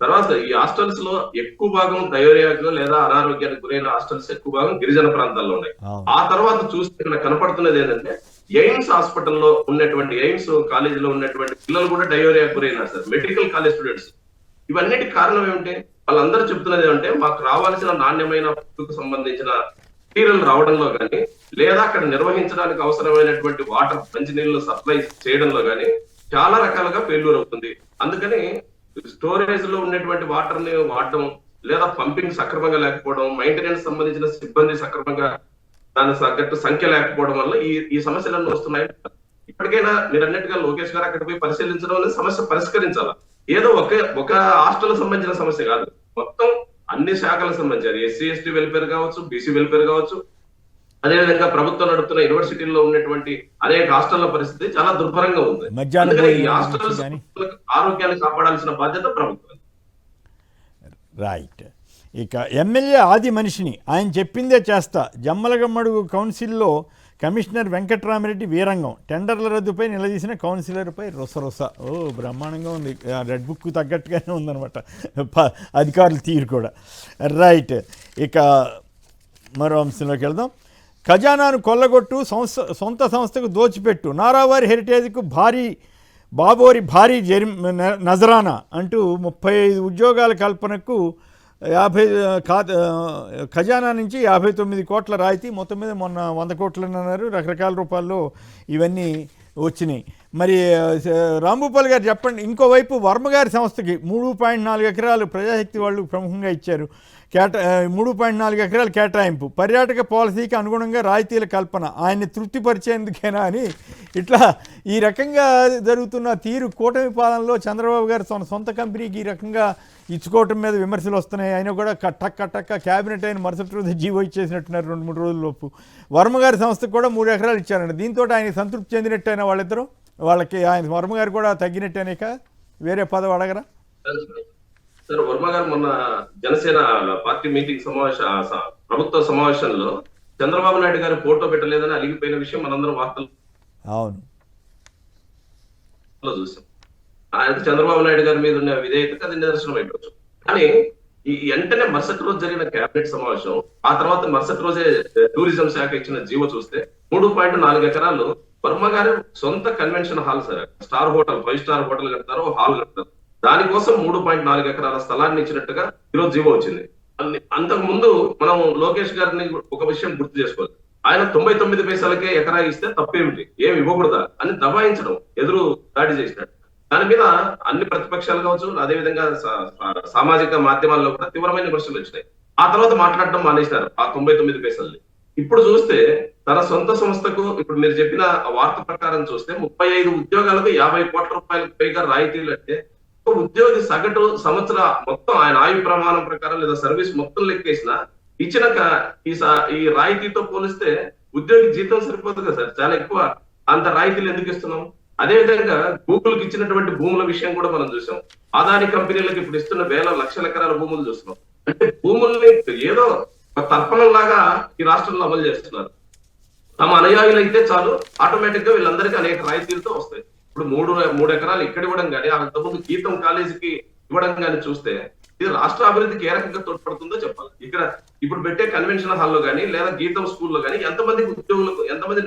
తర్వాత ఈ హాస్టల్స్ లో ఎక్కువ భాగం డయోరియాకు లేదా అనారోగ్యానికి గురైన హాస్టల్స్ ఎక్కువ భాగం గిరిజన ప్రాంతాల్లో ఉన్నాయి. ఆ తర్వాత చూస్తే కనపడుతున్నది ఏంటంటే ఎయిమ్స్ హాస్పిటల్లో ఉన్నటువంటి ఎయిమ్స్ కాలేజీలో ఉన్నటువంటి పిల్లలు కూడా డయోరియాకు గురైనారు సార్, మెడికల్ కాలేజ్ స్టూడెంట్స్. ఇవన్నిటికి కారణం ఏమిటి? వాళ్ళందరూ చెప్తున్నది ఏమంటే మాకు రావాల్సిన నాణ్యమైన ఫుడ్కు సంబంధించిన మెటీరియల్ రావడంలో కానీ లేదా అక్కడ నిర్వహించడానికి అవసరమైనటువంటి వాటర్ మంచినీళ్ళు సప్లై చేయడంలో కానీ చాలా రకాలుగా ఫెయిల్యూర్ అవుతుంది. అందుకని స్టోరేజ్ లో ఉన్నటువంటి వాటర్ ని వాడడం లేదా పంపింగ్ సక్రమంగా లేకపోవడం, మెయింటెనెన్స్ సంబంధించిన సిబ్బంది సక్రమంగా దానికి తగ్గట్టు సంఖ్య లేకపోవడం వల్ల ఈ సమస్యలన్నీ వస్తున్నాయి. ఇప్పటికైనా మీరు అన్నట్టుగా లోకేష్ గారు అక్కడ పోయి పరిశీలించడం అనేది సమస్య పరిష్కరించాలా. ఏదో ఒక హాస్టల్ సంబంధించిన సమస్య కాదు, మొత్తం అన్ని శాఖలకు సంబంధించి ఎస్సీ ఎస్టీ వెల్ఫేర్ కావచ్చు, బీసీ వెల్ఫేర్ కావచ్చు, అదేవిధంగా ప్రభుత్వం నడుపుతున్న యూనివర్సిటీల్లో ఉన్నటువంటి అనేక హాస్టళ్ల పరిస్థితి చాలా దుర్భరంగా ఉంది. ఈ హాస్టల్స్ ఆరోగ్యాన్ని కాపాడాల్సిన బాధ్యత ప్రభుత్వం. రైట్. ఇక ఎమ్మెల్యే ఆది మనిషిని ఆయన చెప్పిందే చేస్తా. జమ్మలగమ్మడుగు కౌన్సిల్లో కమిషనర్ వెంకట్రామిరెడ్డి వీరంగం. టెండర్ల రద్దుపై నిలదీసిన కౌన్సిలర్పై రొసరొస. బ్రహ్మాండంగా ఉంది, రెడ్ బుక్ తగ్గట్టుగానే ఉందన్నమాట అధికారుల తీరు కూడా. రైట్. ఇక మరో అంశంలోకి వెళ్దాం. ఖజానాను కొల్లగొట్టు సొంత సంస్థకు దోచిపెట్టు, నారావారి హెరిటేజ్కు భారీ నజరానా అంటూ 35 ఉద్యోగాల కల్పనకు 50 ఖజానా నుంచి 59 కోట్ల రాయితీ. మొత్తం మీద మొన్న 100 కోట్లు అన్నారు, రకరకాల రూపాల్లో ఇవన్నీ వచ్చినాయి. మరి రాంభూపాల్ గారు చెప్పండి. ఇంకోవైపు వర్మగారి సంస్థకి 3.4 ఎకరాలు ప్రజాశక్తి వాళ్ళు ప్రముఖంగా ఇచ్చారు. 3.4 ఎకరాలు కేటాయింపు, పర్యాటక పాలసీకి అనుగుణంగా రాయితీల కల్పన, ఆయన్ని తృప్తిపరిచేందుకేనా అని ఇట్లా ఈ రకంగా జరుగుతున్న తీరు కూటమి పాలనలో చంద్రబాబు గారు తన సొంత కంపెనీకి ఈ రకంగా ఇచ్చుకోవటం మీద విమర్శలు వస్తున్నాయి. ఆయన కూడా టక్క క్యాబినెట్ అయిన మరుసటి రోజు జీవో ఇచ్చేసినట్టున్నారు 2-3 రోజుల్లోపు. వర్మగారి సంస్థకు కూడా 3 ఎకరాలు ఇచ్చారండి. దీంతో ఆయన సంతృప్తి చెందినట్టయినా వాళ్ళిద్దరూ, వాళ్ళకి ఆయన వర్మగారు కూడా తగ్గినట్టేనేక వేరే పదవి అడగరా? సార్, వర్మ గారు మొన్న జనసేన పార్టీ మీటింగ్ ప్రభుత్వ సమావేశంలో చంద్రబాబు నాయుడు గారు ఫోటో పెట్టలేదని అలిగిపోయిన విషయం మనందరం వార్తలు చూసాం. ఆయన చంద్రబాబు నాయుడు గారి మీద ఉన్న విధేయతకు అది నిదర్శనం అయిపోవచ్చు. కానీ ఈ వెంటనే మరుసటి రోజు జరిగిన కేబినెట్ సమావేశం, ఆ తర్వాత మరుసటి రోజే టూరిజం శాఖ ఇచ్చిన జీవో చూస్తే 3.4 ఎకరాలు వర్మ గారు సొంత convention hall sir, star hotel 5 star hotel కడతారు, హాల్ కడతారు. దానికోసం 3.4 ఎకరాల స్థలాన్ని ఇచ్చినట్టుగా ఈరోజు జీవో వచ్చింది. అంతకు ముందు మనం లోకేష్ గారిని ఒక విషయం గుర్తు చేసుకోవాలి. ఆయన 99 పైసలకే ఎకరా ఇస్తే తప్పేమిటి, ఏమి ఇవ్వకూడదా అని దబాయించడం, ఎదురు దాడి చేసినట్టు. దాని మీద అన్ని ప్రతిపక్షాలు కావచ్చు, అదేవిధంగా సామాజిక మాధ్యమాల్లో కూడా తీవ్రమైన విమర్శలు వచ్చినాయి. ఆ తర్వాత మాట్లాడడం మానేసినారు ఆ 99 పైసల్ని. ఇప్పుడు చూస్తే తన సొంత సంస్థకు ఇప్పుడు మీరు చెప్పిన వార్త ప్రకారం చూస్తే 35 ఉద్యోగాలకు 50 కోట్ల రూపాయలకు పైగా రాయితీలు అంటే ఉద్యోగి సగటు సంవత్సర మొత్తం ఆయన ఆయు ప్రమాణం ప్రకారం లేదా సర్వీస్ మొత్తం లెక్కేసిన ఇచ్చిన ఈ రాయితీతో పోలిస్తే ఉద్యోగి జీతం సరిపోతుంది కదా సార్, చాలా ఎక్కువ. అంత రాయితీలు ఎందుకు ఇస్తున్నాం? అదేవిధంగా గూగుల్కి ఇచ్చినటువంటి భూముల విషయం కూడా మనం చూసాం. అదాని కంపెనీలకు ఇప్పుడు ఇస్తున్న వేల లక్షల ఎకరాల భూములు చూస్తున్నాం. అంటే భూముల్ని ఏదో ఒక తర్పణంలాగా ఈ రాష్ట్రంలో అమలు చేస్తున్నారు. తమ అనుయాయులు అయితే చాలు, ఆటోమేటిక్ గా వీళ్ళందరికీ అనేక రాయితీలతో వస్తాయి. ఇప్పుడు 3 ఎకరాలు ఇక్కడ ఇవ్వడం కానీ, అంతకుముందు గీతం కాలేజీకి ఇవ్వడం కానీ చూస్తే ఇది రాష్ట్ర అభివృద్ధికి ఏ రకంగా తోడ్పడుతుందో చెప్పాలి. ఇక్కడ ఇప్పుడు పెట్టే కన్వెన్షన్ హాల్లో కానీ లేదా గీతం స్కూల్లో కానీ ఎంతమంది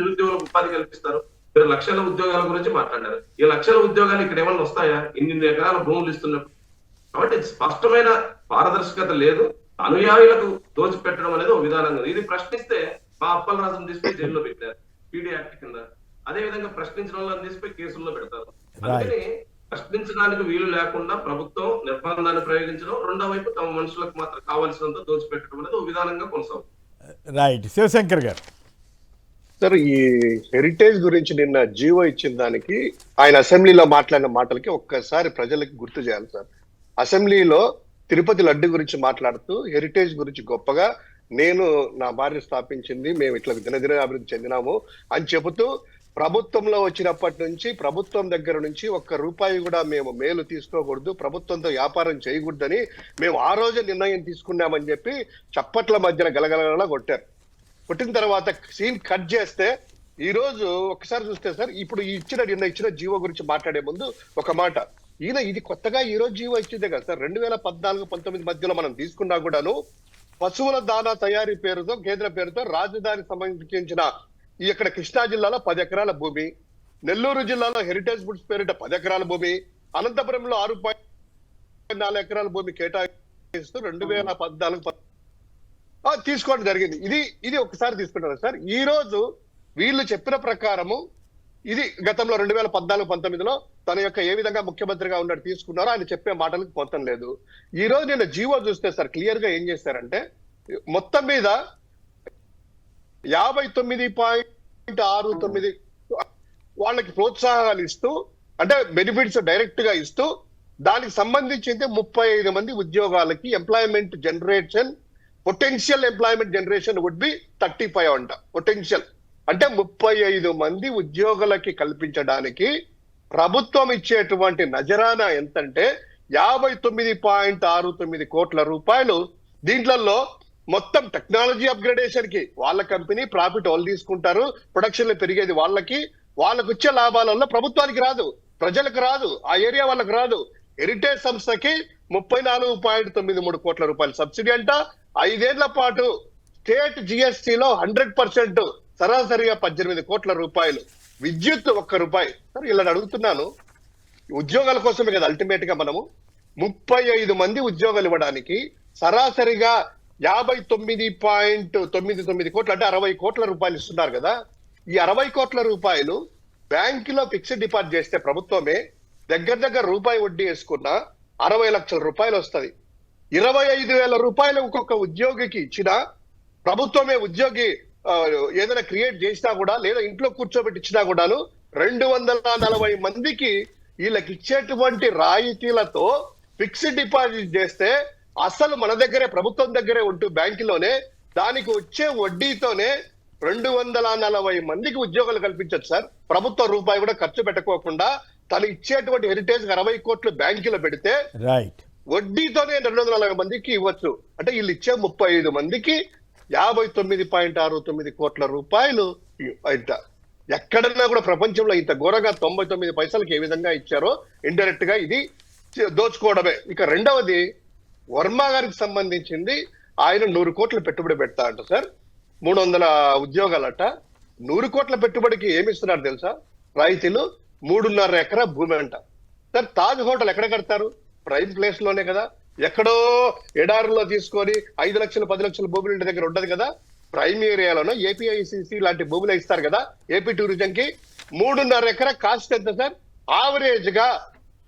నిరుద్యోగులకు ఉపాధి కల్పిస్తారు? 2 లక్షల ఉద్యోగాల గురించి మాట్లాడారు. ఈ లక్షల ఉద్యోగాలు ఇక్కడ ఏమన్నా వస్తాయా ఇన్ని ఎకరాల భూములు ఇస్తున్నప్పుడు? కాబట్టి స్పష్టమైన పారదర్శకత లేదు. అనుయాయులకు దోచిపెట్టడం అనేది ఒక విధానం. ఇది ప్రశ్నిస్తే మా అప్పలరాజును తీసుకుని జైల్లో పెట్టారు పీడీ యాక్ట్ కింద. అదే విధంగా ప్రశ్నించడం వాళ్ళని తీసుకుని కేసుల్లో పెడతారు. అందుకని ప్రశ్నించడానికి వీలు లేకుండా ప్రభుత్వం నిర్బంధాన్ని ప్రయోగించడం, రెండో వైపు తమ మనుషులకు మాత్రం కావాల్సినంత దోచిపెట్టడం అనేది ఒక విధానంగా కొనసాగుతుంది. రైట్. శివశంకర్ గారు సార్, ఈ హెరిటేజ్ గురించి నిన్న జీవో ఇచ్చిన దానికి ఆయన అసెంబ్లీలో మాట్లాడిన మాటలకి ఒక్కసారి ప్రజలకు గుర్తు చేయాలి సార్. అసెంబ్లీలో తిరుపతి లడ్డు గురించి మాట్లాడుతూ హెరిటేజ్ గురించి గొప్పగా నేను నా భార్య స్థాపించింది, మేము ఇట్లా దినదిన అభివృద్ధి చెందినాము అని చెబుతూ ప్రభుత్వంలో వచ్చినప్పటి నుంచి ప్రభుత్వం దగ్గర నుంచి ఒక్క రూపాయి కూడా మేము మేలు తీసుకోకూడదు, ప్రభుత్వంతో వ్యాపారం చేయకూడదని మేము ఆ రోజు నిర్ణయం తీసుకున్నామని చెప్పి చప్పట్ల మధ్యన గలగలగలా కొట్టారు. కొట్టిన తర్వాత సీన్ కట్ చేస్తే ఈ రోజు ఒకసారి చూస్తే సార్, ఇప్పుడు ఇచ్చిన జీవో గురించి మాట్లాడే ముందు ఒక మాట, ఈయన ఇది కొత్తగా ఈ రోజు జీవో ఇచ్చిందే కదా సార్, 2014-19 మధ్యలో మనం తీసుకున్నా కూడాను పశువుల దానా తయారీ పేరుతో కేంద్ర పేరుతో రాజధాని సంబంధించిన ఇక్కడ కృష్ణా జిల్లాలో 10 ఎకరాల భూమి, నెల్లూరు జిల్లాలో హెరిటేజ్ ఫుడ్స్ పేరిట 10 ఎకరాల భూమి, అనంతపురంలో 6.4 ఎకరాల భూమి కేటాయిస్తూ 2014 తీసుకోవడం జరిగింది. ఇది ఒకసారి తీసుకుంటారు సార్. ఈ రోజు వీళ్ళు చెప్పిన ప్రకారము ఇది గతంలో 2014-19లో తన యొక్క ఏ విధంగా ముఖ్యమంత్రిగా ఉన్నట్టు తీసుకున్నారో ఆయన చెప్పే మాటలకు పొంతం లేదు. ఈ రోజు నేను జీవో చూస్తే సార్ క్లియర్ గా ఏం చేశారంటే మొత్తం మీద 59.69 వాళ్ళకి ప్రోత్సాహాలు ఇస్తూ, అంటే బెనిఫిట్స్ డైరెక్ట్ గా ఇస్తూ, దానికి సంబంధించి 35 మంది ఉద్యోగాలకి employment generation, potential employment generation would be 35 అంట. పొటెన్షియల్ అంటే 35 మంది ఉద్యోగులకి కల్పించడానికి ప్రభుత్వం ఇచ్చేటువంటి నజరానా ఎంతంటే 59.69 కోట్ల రూపాయలు. దీంట్లో మొత్తం టెక్నాలజీ అప్గ్రేడేషన్ కి వాళ్ళ కంపెనీ ప్రాఫిట్ వాళ్ళు తీసుకుంటారు, ప్రొడక్షన్ లో పెరిగేది వాళ్ళకి వచ్చే లాభాలలో ప్రభుత్వానికి రాదు, ప్రజలకు రాదు, ఆ ఏరియా వాళ్ళకి రాదు. హెరిటేజ్ సంస్థకి 34.93 కోట్ల రూపాయలు సబ్సిడీ అంట. 5 ఏళ్ల పాటు స్టేట్ జిఎస్టీలో 100% సరాసరిగా 18 కోట్ల రూపాయలు. విద్యుత్ 1 రూపాయి. సార్ ఇలా అడుగుతున్నాను, ఉద్యోగాల కోసమే కదా అల్టిమేట్ గా మనము 35 మంది ఉద్యోగాలు ఇవ్వడానికి సరాసరిగా 59.99 కోట్లు అంటే 60 కోట్ల రూపాయలు ఇస్తున్నారు కదా. ఈ 60 కోట్ల రూపాయలు బ్యాంకులో ఫిక్స్డ్ డిపాజిట్ చేస్తే ప్రభుత్వమే దగ్గర రూపాయి వడ్డీ వేసుకున్న 60 లక్షల రూపాయలు వస్తుంది. 25,000 రూపాయలు ఒక్కొక్క ఉద్యోగికి ఇచ్చిన ప్రభుత్వమే ఉద్యోగి ఏదైనా క్రియేట్ చేసినా కూడా లేదా ఇంట్లో కూర్చోబెట్టి ఇచ్చినా కూడాను 240 మందికి వీళ్ళకి ఇచ్చేటువంటి రాయితీలతో ఫిక్స్డ్ డిపాజిట్ చేస్తే అసలు మన దగ్గరే ప్రభుత్వం దగ్గరే ఉంటూ బ్యాంకులోనే దానికి వచ్చే వడ్డీతోనే 240 మందికి ఉద్యోగాలు కల్పించచ్చు సార్. ప్రభుత్వ రూపాయి కూడా ఖర్చు పెట్టకోకుండా తను ఇచ్చేటువంటి హెరిటేజ్ 60 కోట్లు బ్యాంకులో పెడితే వడ్డీతోనే 240 మందికి ఇవ్వచ్చు. అంటే వీళ్ళు ఇచ్చే 35 మందికి 59.69 కోట్ల రూపాయలు. ఎక్కడన్నా కూడా ప్రపంచంలో ఇంత ఘోరంగా 99 పైసలకి ఏ విధంగా ఇచ్చారో ఇండైరెక్ట్ గా ఇది దోచుకోవడమే. ఇక రెండవది వర్మ గారికి సంబంధించింది, ఆయన 100 కోట్ల పెట్టుబడి పెడతా అంట సార్, 300 ఉద్యోగాలట. 100 కోట్ల పెట్టుబడికి ఏమి ఇస్తున్నారు తెలుసా? రాయితీలు 3.5 ఎకరా భూమి అంట. సార్ తాజ్ హోటల్ ఎక్కడ కడతారు? ప్రైమ్ ప్లేస్ లోనే కదా, ఎక్కడో ఎడారులో తీసుకొని 5 లక్షలు 10 లక్షల భూములు ఇంటి దగ్గర ఉండదు కదా. ప్రైమ్ ఏరియాలోనో ఏపీఐసిసి లాంటి భూములు ఇస్తారు కదా ఏపీ టూరిజం కి. 3.5 ఎకరా కాస్ట్ ఎంత సార్? ఆవరేజ్ గా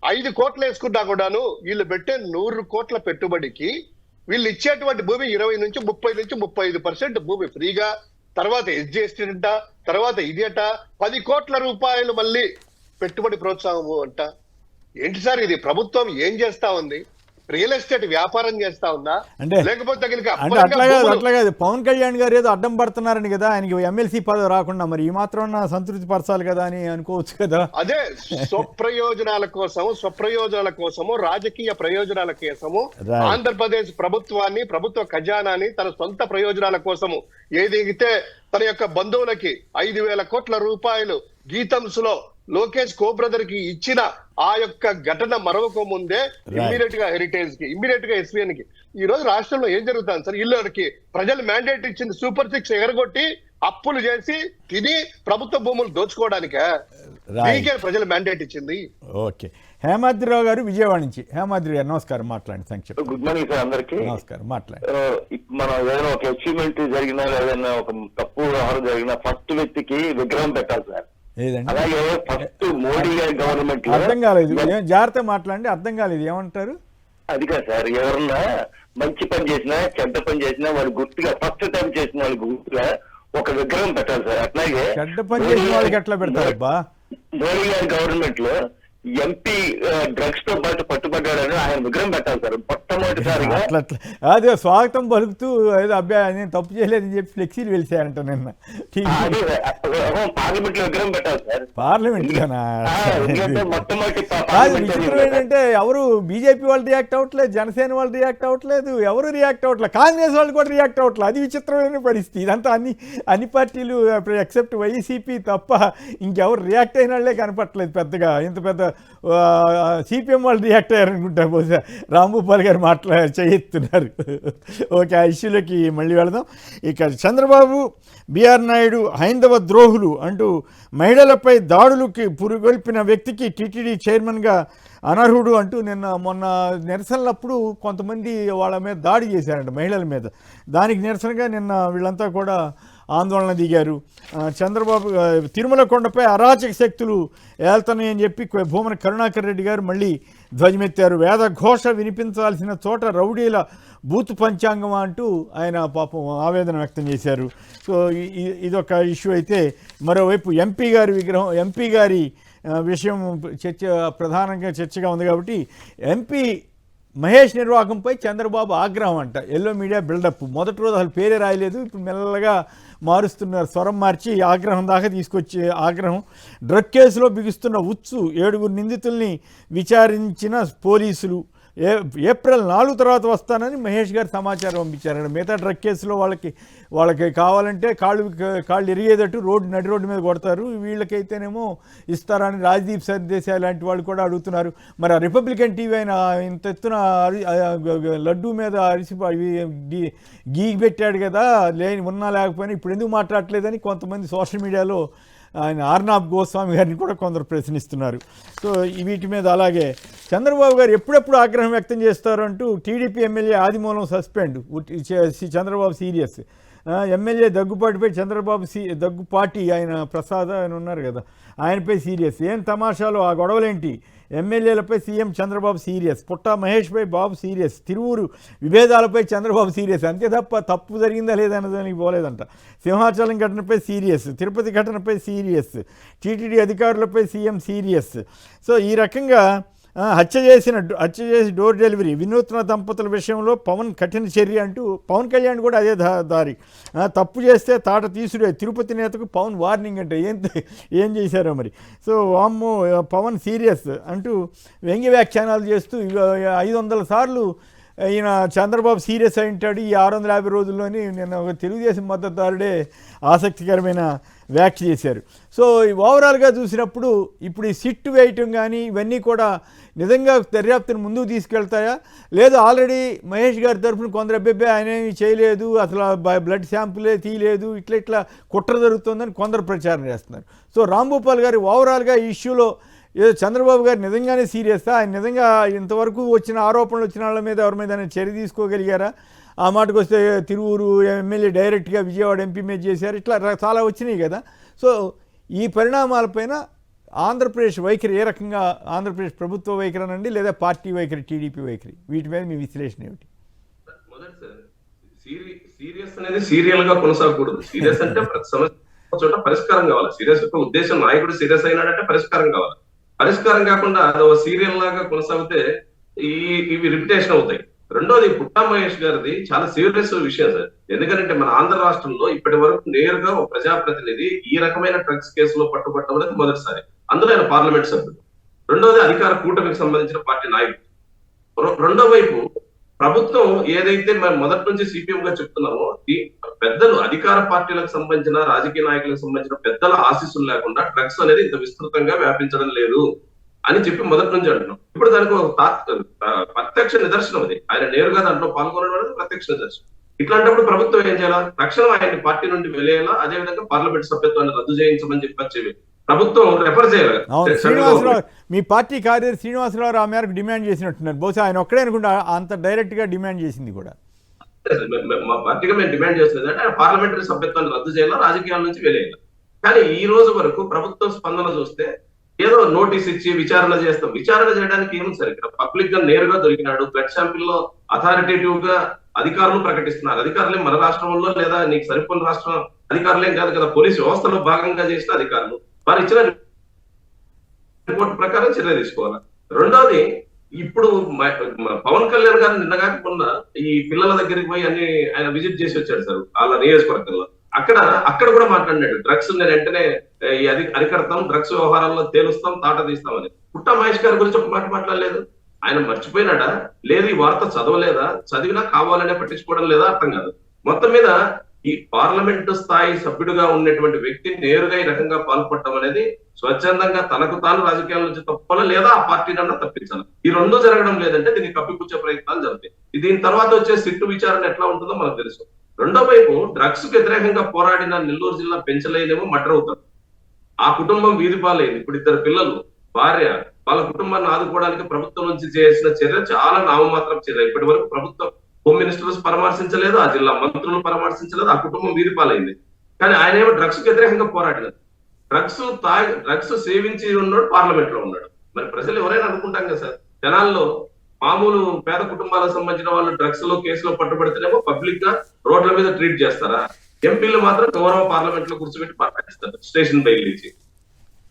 5 కోట్లు వేసుకున్నా కూడాను వీళ్ళు పెట్టే 100 కోట్ల పెట్టుబడికి వీళ్ళు ఇచ్చేటువంటి భూమి 20 నుంచి 30 నుంచి 35% భూమి ఫ్రీగా, తర్వాత ఎస్జిఎస్టీ అంట, తర్వాత ఇది అట, 10 కోట్ల రూపాయలు మళ్ళీ పెట్టుబడి ప్రోత్సాహము అంట. ఏంటి సార్ ఇది? ప్రభుత్వం ఏం చేస్తా ఉంది? రియల్ ఎస్టేట్ వ్యాపారం చేస్తా ఉందా? లేకపోతే అట్లాగే పవన్ కళ్యాణ్ గారు ఏదో అడ్డం పడుతున్నారని కదా ఆయనకి ఎమ్మెల్సీ పదవి రాకుండా, మరి ఈ మాత్రం సంతృప్తి పరచాలి కదా అని అనుకోవచ్చు కదా. అదే స్వప్రయోజనాల కోసము రాజకీయ ప్రయోజనాల కోసము ఆంధ్రప్రదేశ్ ప్రభుత్వాన్ని, ప్రభుత్వ ఖజానాని తన సొంత ప్రయోజనాల కోసము ఏదైతే తన యొక్క బంధువులకి 5,000 కోట్ల రూపాయలు గీతంస్ లో లోకేష్ కోబ్రదర్ కి ఇచ్చిన ఆ యొక్క ఘటన మరొక ముందే ఇమ్మీడియట్ గా హెరిటేజ్ కి, ఇమ్మీడియట్ గా ఎస్వీఎన్ కి. ఈ రోజు రాష్ట్రంలో ఏం జరుగుతుంది సార్? ఇళ్ళకి ప్రజలు మ్యాండేట్ ఇచ్చింది సూపర్ 6 ఎగరగొట్టి అప్పులు చేసి తిని ప్రభుత్వ భూములు దోచుకోవడానికే ప్రజలు మ్యాండేట్ ఇచ్చింది. ఓకే, హేమాద్రిరావు గారు విజయవాడ నుంచి. హేమాద్రి గారు నమస్కారం, మాట్లాడండి. సంక్షేమ. గుడ్ మార్నింగ్ సార్ అందరికి. నమస్కారం, మాట్లాడండి. మనం ఏదైనా ఒక అచీవ్మెంట్ జరిగినా ఏదైనా ఒక తప్పు వ్యవహారం జరిగినా ఫస్ట్ వ్యక్తికి విగ్రహం పెట్టాలి సార్. అలాగే ఫస్ట్ మోడీ గారి గవర్నమెంట్ అర్థం కాలేదు, జాగ్రత్త మాట్లాడండి. అర్థం కాలేదు, ఏమంటారు? అది కాదు సార్, ఎవరన్నా మంచి పని చేసినా చెడ్డ పని చేసినా వాళ్ళు గుర్తుగా ఫస్ట్ టైం చేసిన వాళ్ళకి గుర్తుగా ఒక విగ్రహం పెట్టాలి సార్. అట్లాగే చెడ్డ పని చేసిన వాళ్ళకి ఎట్లా పెడతారు? మోడీ గారి గవర్నమెంట్ లో ఎంపీ డ్రగ్స్ తో పాటు పట్టుబడ్డాడని ఆయన విగ్రహం పెట్టాలి సార్ మొట్టమొదటిసారిగా. అదే స్వాగతం పలుకుతూ ఏదో అబ్బాయి నేను తప్పు చేయలేదని చెప్పి ఫ్లెక్సీలు వెలిసాయంట నిన్న పార్లమెంట్ లో విగ్రహం పెట్టాలి సార్. పార్లమెంట్ విచిత్రం ఏంటంటే ఎవరు బీజేపీ వాళ్ళు రియాక్ట్ అవ్వట్లేదు, జనసేన వాళ్ళు రియాక్ట్ అవ్వట్లేదు, ఎవరు రియాక్ట్ అవ్వట్లేదు, కాంగ్రెస్ వాళ్ళు కూడా రియాక్ట్ అవ్వట్లేదు. అది విచిత్రమైన పరిస్థితి. ఇదంతా అన్ని పార్టీలు ఎక్సెప్ట్ వైసీపీ తప్ప ఇంకెవరు రియాక్ట్ అయిన వాళ్ళే కనపట్లేదు పెద్దగా. ఇంత పెద్ద సిపిఎం వాళ్ళు రియాక్ట్ అయ్యారనుకుంటా, బహుశా రాంభూపాల్ గారు చేయిస్తున్నారు. ఓకే, ఆ ఇష్యూలోకి మళ్ళీ వెళదాం. ఇక చంద్రబాబు, బిఆర్ నాయుడు హైందవ ద్రోహులు అంటూ మహిళలపై దాడులకి పురుగొల్పిన వ్యక్తికి టీటీడీ చైర్మన్గా అనర్హుడు అంటూ మొన్న నిరసనలప్పుడు కొంతమంది వాళ్ళ మీద దాడి చేశారంట, మహిళల మీద. దానికి నిరసనగా నిన్న వీళ్ళంతా కూడా ఆందోళన దిగారు. చంద్రబాబు తిరుమల కొండపై అరాచక శక్తులు ఏళ్తాయని చెప్పి భూమన కరుణాకర్ రెడ్డి గారు మళ్ళీ ధ్వజమెత్తారు. వేద ఘోష వినిపించాల్సిన చోట రౌడీల బూత్ పంచాంగం అంటూ ఆయన పాపం ఆవేదన వ్యక్తం చేశారు. సో ఇదొక ఇష్యూ అయితే, మరోవైపు ఎంపీ గారి విషయం ప్రధానంగా చర్చగా ఉంది కాబట్టి ఎంపీ మహేష్ నిర్వాహకంపై చంద్రబాబు ఆగ్రహం అంట. Yellow media buildup. మొదటి రోజు అసలు పేరే రాయలేదు, ఇప్పుడు మెల్లగా మారుస్తున్నారు, స్వరం మార్చి ఆగ్రహం దాకా తీసుకొచ్చే ఆగ్రహం. డ్రగ్ కేసులో బిగుస్తున్న ఉచ్చు. 7 నిందితుల్ని విచారించిన పోలీసులు. ఏప్రిల్ 4 తర్వాత వస్తానని మహేష్ గారు సమాచారం పంపించారు. మిగతా డ్రగ్ కేసులో వాళ్ళకి కావాలంటే కాళ్ళు ఎరిగేటట్టు నడి రోడ్డు మీద కొడతారు, వీళ్ళకైతేనేమో ఇస్తారని రాజ్దీప్ సర్దేశాయ్ లాంటి వాళ్ళు కూడా అడుగుతున్నారు. మరి ఆ రిపబ్లికన్ టీవీ ఆయన ఇంత ఎత్తున లడ్డూ మీద గీగి పెట్టాడు కదా, ఉన్నా లేకపోయినా ఇప్పుడు ఎందుకు మాట్లాడలేదని కొంతమంది సోషల్ మీడియాలో ఆయన ఆర్నాబ్ గోస్వామి గారిని కూడా కొందరు ప్రశ్నిస్తున్నారు. సో వీటి మీద అలాగే చంద్రబాబు గారు ఎప్పుడెప్పుడు ఆగ్రహం వ్యక్తం చేస్తారు అంటూ TDP MLA Adimulam suspend. Chandrababu serious. MLA దగ్గుపాటిపై దగ్గుపాటి ఆయన ప్రసాద్ ఆయన ఉన్నారు కదా, ఆయనపై సీరియస్. ఏం తమాషాలు ఆ గొడవలేంటి? ఎమ్మెల్యేలపై సీఎం చంద్రబాబు సీరియస్. పుట్టా మహేష్పై బాబు సీరియస్. తిరువూరు విభేదాలపై చంద్రబాబు సీరియస్. అంతే తప్ప తప్పు జరిగిందా లేదన్నదానికి పోలేదంట. సింహాచలం ఘటనపై సీరియస్. తిరుపతి ఘటనపై సీరియస్. టీటీడీ అధికారులపై సీఎం సీరియస్. సో ఈ రకంగా హత్య చేసి డోర్ డెలివరీ. వినూత్న దంపతుల విషయంలో పవన్ కఠిన చర్య అంటూ పవన్ కళ్యాణ్ కూడా అదే దారి. తప్పు చేస్తే తాట తీసుడే. తిరుపతి నేతకు పవన్ వార్నింగ్ అంటే ఏం చేశారో మరి. సో వామ్మో పవన్ సీరియస్ అంటూ వ్యంగ్య వ్యాఖ్యానాలు చేస్తూ 500 సార్లు ఈయన చంద్రబాబు సీరియస్ అయి ఉంటాడు ఈ 650 రోజుల్లోని నిన్న ఒక తెలుగుదేశం మద్దతుదారుడే ఆసక్తికరమైన వ్యాఖ్య చేశారు. సో ఓవరాల్గా చూసినప్పుడు ఇప్పుడు ఈ సిట్ వేయటం కానీ ఇవన్నీ కూడా నిజంగా దర్యాప్తును ముందుకు తీసుకెళ్తాయా, లేదు ఆల్రెడీ మహేష్ గారి తరఫున కొందరు అబ్బాయి ఆయన ఏమీ చేయలేదు, అసలు బ్లడ్ శాంపులే తీయలేదు, ఇట్లా కుట్ర జరుగుతుందని కొందరు ప్రచారం చేస్తున్నారు. సో రాంభూపాల్ గారు ఓవరాల్గా ఈ ఇష్యూలో ఏదో చంద్రబాబు గారు నిజంగానే సీరియస్గా, ఆయన నిజంగా ఇంతవరకు వచ్చిన ఆరోపణలు వచ్చిన వాళ్ళ మీద ఎవరి మీద చర్య తీసుకోగలిగారా? ఆ మాటకు వస్తే తిరువూరు ఎమ్మెల్యే డైరెక్ట్గా విజయవాడ ఎంపీ మీద చేశారు, ఇట్లా చాలా వచ్చినాయి కదా. సో ఈ పరిణామాలపైన ఆంధ్రప్రదేశ్ వైఖరి ఏ రకంగా, ఆంధ్రప్రదేశ్ ప్రభుత్వ వైఖరి అనండి లేదా పార్టీ వైఖరి, టీడీపీ వైఖరి, వీటి మీద మీ విశ్లేషణ ఏమిటి? సీరియస్ అనేది సీరియల్ గా కొనసాగకూడదు. సీరియస్ అంటే ప్రతి సమస్య చోట పరిష్కారం కావాలి. సీరియస్ యొక్క ఉద్దేశం నాయకుడు సీరియస్ అయినాడంటే పరిష్కారం కావాలి. పరిష్కారం కాకుండా అది ఒక సీరియల్ లాగా కొనసాగితే ఇవి రిపిటేషన్ అవుతాయి. రెండోది పుట్టా మహేష్ గారిది చాలా సీరియస్ విషయం సార్. ఎందుకంటే మన ఆంధ్ర రాష్ట్రంలో ఇప్పటి వరకు నేరుగా ఒక ప్రజాప్రతినిధి ఈ రకమైన డ్రగ్స్ కేసులో పట్టుబట్టడం అనేది మొదటిసారి. అందులో ఆయన పార్లమెంట్ సభ్యుడు. రెండోది అధికార కూటమికి సంబంధించిన పార్టీ నాయకుడు. రెండో వైపు ప్రభుత్వం ఏదైతే మనం మొదటి నుంచి సిపిఎం గా చెప్తున్నామో, ఈ పెద్దలు అధికార పార్టీలకు సంబంధించిన రాజకీయ నాయకులకు సంబంధించిన పెద్దల ఆశీస్సులు లేకుండా డ్రగ్స్ అనేది ఇంత విస్తృతంగా వ్యాపించడం లేదు అని చెప్పి మొదటి నుంచి అంటున్నాం. ఇప్పుడు దానికి ప్రత్యక్ష నిదర్శనం అది. ఆయన నేరుగా దాంట్లో పాల్గొనడం అనేది ప్రత్యక్ష నిదర్శనం. ఇట్లాంటప్పుడు ప్రభుత్వం ఏం చేయాలా? తక్షణం ఆయన పార్టీ నుండి వెళ్లేలా, అదేవిధంగా పార్లమెంట్ సభ్యత్వాన్ని రద్దు చేయించమని చెప్పి ప్రభుత్వం రెఫర్ చేయాలి. శ్రీనివాసరావు మీ పార్టీ కార్యదర్శి శ్రీనివాసరావు ఆ మేరకు డిమాండ్ చేసినట్టున్నారు. బహుశా ఆయన ఒక్కడే అనుకుంటా అంత డైరెక్ట్ గా డిమాండ్ చేసింది కూడా. మా పార్టీగా మేము డిమాండ్ చేస్తుంది అంటే పార్లమెంటరీ సభ్యత్వాన్ని రద్దు చేయాలా, రాజకీయాల నుంచి వెళ్లేయాలి. కానీ ఈ రోజు వరకు ప్రభుత్వం స్పందన చూస్తే ఏదో నోటీస్ ఇచ్చి విచారణ చేస్తాం. విచారణ చేయడానికి ఏముంది సార్? ఇక్కడ పబ్లిక్ గా నేరుగా దొరికినాడు. బ్లడ్ శాంపిల్ లో అథారిటేటివ్ గా అధికారులు ప్రకటిస్తున్నారు. అధికారులే మన రాష్ట్రంలో లేదా నీకు సరిపోయిన రాష్ట్రం అధికారులేం కాదు కదా, పోలీసు వ్యవస్థలో భాగంగా చేసిన అధికారులు వారు ఇచ్చిన రిపోర్ట్ ప్రకారం చర్య తీసుకోవాలి. రెండోది, ఇప్పుడు పవన్ కళ్యాణ్ గారు నిన్న కాకుండా ఈ పిల్లల దగ్గరికి పోయి అన్ని ఆయన విజిట్ చేసి వచ్చాడు సార్ వాళ్ళ నియోజకవర్గంలో. అక్కడ కూడా మాట్లాడినాడు, డ్రగ్స్ నేను వెంటనే అరికడతాం, డ్రగ్స్ వ్యవహారాల్లో తేలుస్తాం, తాట తీస్తామని. పుట్ట మహేష్ గారి గురించి ఒక మాట మాట్లాడలేదు. ఆయన మర్చిపోయినాడా, లేదు ఈ వార్త చదవలేదా, చదివినా కావాలనే పట్టించుకోవడం లేదా అర్థం కాదు. మొత్తం మీద ఈ పార్లమెంటు స్థాయి సభ్యుడిగా ఉన్నటువంటి వ్యక్తి నేరుగా ఈ రకంగా పాల్పడటం అనేది స్వచ్ఛందంగా తనకు తాను రాజకీయాల నుంచి తప్పాలా లేదా ఆ పార్టీనన్నా తప్పించాలి. ఈ రెండు జరగడం లేదంటే దీన్ని కప్పిపుచ్చే ప్రయత్నాలు జరుగుతాయి. దీని తర్వాత వచ్చే సిట్టు విచారణ ఎట్లా ఉంటుందో మనకు తెలుసు. రెండో వైపు డ్రగ్స్ కు వ్యతిరేకంగా పోరాడిన నెల్లూరు జిల్లా పెంచలేనేమో మర్డర్ అవుతాడు. ఆ కుటుంబం వీధి పాలైంది. ఇప్పుడు 2 పిల్లలు, భార్య, వాళ్ళ కుటుంబాన్ని ఆదుకోవడానికి ప్రభుత్వం నుంచి చేసిన చర్య చాలా నామమాత్రం చర్య. ఇప్పటి వరకు ప్రభుత్వం హోమ్ మినిస్టర్స్ పరామర్శించలేదు, ఆ జిల్లా మంత్రులు పరామర్శించలేదు, ఆ కుటుంబం వీధి పాలైంది. కానీ ఆయన ఏమో డ్రగ్స్ కు వ్యతిరేకంగా పోరాడినారు. డ్రగ్స్ సేవించి ఉన్నాడు, పార్లమెంట్ లో ఉన్నాడు. మరి ప్రజలు ఎవరైనా అనుకుంటాం కదా సార్, జనాల్లో మామూలు పేద కుటుంబాలకు సంబంధించిన వాళ్ళు డ్రగ్స్ లో కేసులో పట్టుబడితేనేమో పబ్లిక్ గా రోడ్ల మీద ట్రీట్ చేస్తారా? ఎంపీలు మాత్రం గౌరవ పార్లమెంట్ లో కూర్చోబెట్టి మాట్లాడిస్తారు స్టేషన్ బయలు ఇచ్చి.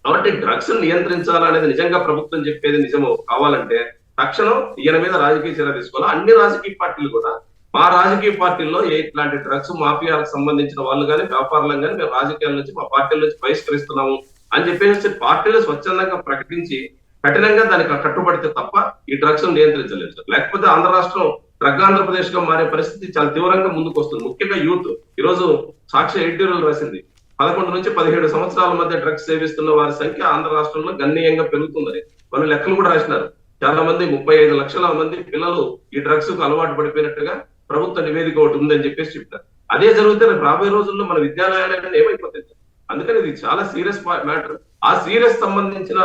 కాబట్టి డ్రగ్స్ నియంత్రించాలనేది నిజంగా ప్రభుత్వం చెప్పేది నిజమో కావాలంటే తక్షణం ఈయన మీద రాజకీయ చర్య తీసుకోవాలి. అన్ని రాజకీయ పార్టీలు కూడా, మా రాజకీయ పార్టీల్లో ఇట్లాంటి డ్రగ్స్ మాఫియాలకు సంబంధించిన వాళ్ళు కానీ వ్యాపారులను కానీ మేము రాజకీయాల నుంచి మా పార్టీల నుంచి బహిష్కరిస్తున్నాము అని చెప్పేసి పార్టీలు స్వచ్ఛందంగా ప్రకటించి కఠినంగా దానికి కట్టుబడితే తప్ప ఈ డ్రగ్స్ నియంత్రించలేదు సార్. లేకపోతే ఆంధ్ర రాష్ట్రం డ్రగ్ ఆంధ్రప్రదేశ్ గా మారే పరిస్థితి చాలా తీవ్రంగా ముందుకు వస్తుంది. ముఖ్యంగా యూత్. ఈరోజు సాక్షి ఎడిటోరియల్ రాసింది, 11 నుంచి 17 సంవత్సరాల మధ్య డ్రగ్స్ సేవిస్తున్న వారి సంఖ్య ఆంధ్ర రాష్ట్రంలో గణనీయంగా పెరుగుతుందని వాళ్ళు లెక్కలు కూడా రాసినారు. చాలా మంది 35 లక్షల మంది పిల్లలు ఈ డ్రగ్స్ కు అలవాటు పడిపోయినట్టుగా ప్రభుత్వ నివేదిక ఒకటి ఉందని చెప్పేసి చెప్తారు. అదే జరిగితే రాబోయే రోజుల్లో మన విద్యాలయాలన్నీ ఏమైపోతాయి. అందుకని ఇది చాలా సీరియస్ మ్యాటర్. ఆ సీరియస్ సంబంధించిన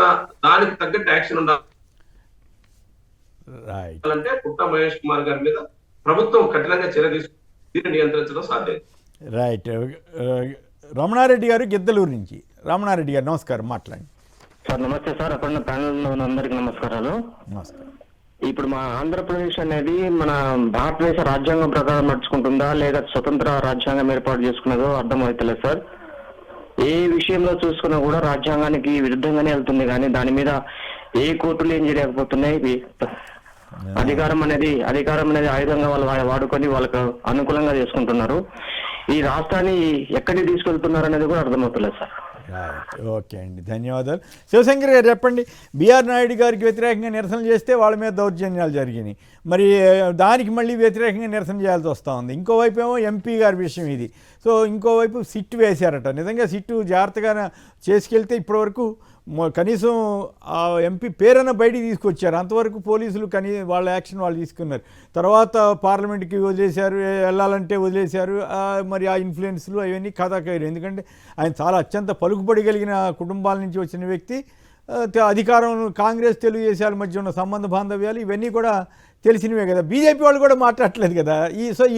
దానికి తగ్గట్టు యాక్షన్ ఉండాలంటే పుట్ట మహేష్ కుమార్ గారి మీద ప్రభుత్వం కఠినంగా చర్య తీసుకుని దీన్ని నియంత్రించడం సాధ్యం. రైట్. రమణారెడ్డి గారు గిద్దలూరు నుంచి. రమణారెడ్డి గారు నమస్కారం, మాట్లాడండి సార్. నమస్తే సార్. అక్కడ ప్యానెల్లో ఉన్న అందరికి నమస్కారాలు. నమస్కారం. ఇప్పుడు మా ఆంధ్రప్రదేశ్ అనేది మన భారతదేశ రాజ్యాంగం ప్రకారం నడుచుకుంటుందా లేదా స్వతంత్ర రాజ్యాంగం ఏర్పాటు చేసుకున్నదో అర్థమవుతలేదు సార్. ఏ విషయంలో చూసుకున్నా కూడా రాజ్యాంగానికి విరుద్ధంగానే వెళ్తుంది, కానీ దాని మీద ఏ కోర్టులు ఏం చేయలేకపోతున్నాయి. అధికారం అనేది ఆయుధంగా వాళ్ళు వాడుకొని వాళ్ళకు అనుకూలంగా చేసుకుంటున్నారు. ఈ రాష్ట్రాన్ని ఎక్కడికి తీసుకెళ్తున్నారు అనేది కూడా అర్థమవుతలేదు సార్. ఓకే అండి, ధన్యవాదాలు. శివశంకర్ గారు చెప్పండి, బిఆర్ నాయుడు గారికి వ్యతిరేకంగా నిరసన చేస్తే వాళ్ళ మీద దౌర్జన్యాలు జరిగినాయి, మరి దానికి మళ్ళీ వ్యతిరేకంగా నిరసన చేయాల్సి వస్తూ ఉంది. ఇంకోవైపు ఏమో ఎంపీ గారి విషయం ఇది. సో ఇంకోవైపు సిట్టు వేశారట. నిజంగా సిట్టు జాగ్రత్తగా చేసుకెళ్తే ఇప్పటివరకు కనీసం ఆ ఎంపీ పేరన్న బయటికి తీసుకొచ్చారు. అంతవరకు పోలీసులు వాళ్ళ యాక్షన్ వాళ్ళు తీసుకున్నారు. తర్వాత పార్లమెంట్కి వదిలేశారు, వెళ్ళాలంటే వదిలేశారు. మరి ఆ ఇన్ఫ్లుయెన్స్లు అవన్నీ కథాకైరు. ఎందుకంటే ఆయన చాలా అత్యంత పలుకుబడి కలిగిన కుటుంబాల నుంచి వచ్చిన వ్యక్తి. అధికారం, కాంగ్రెస్ తెలుగుదేశాల మధ్య ఉన్న సంబంధ బాంధవ్యాలు ఇవన్నీ కూడా తెలిసినవే కదా. బీజేపీ వాళ్ళు కూడా మాట్లాడట్లేదు కదా.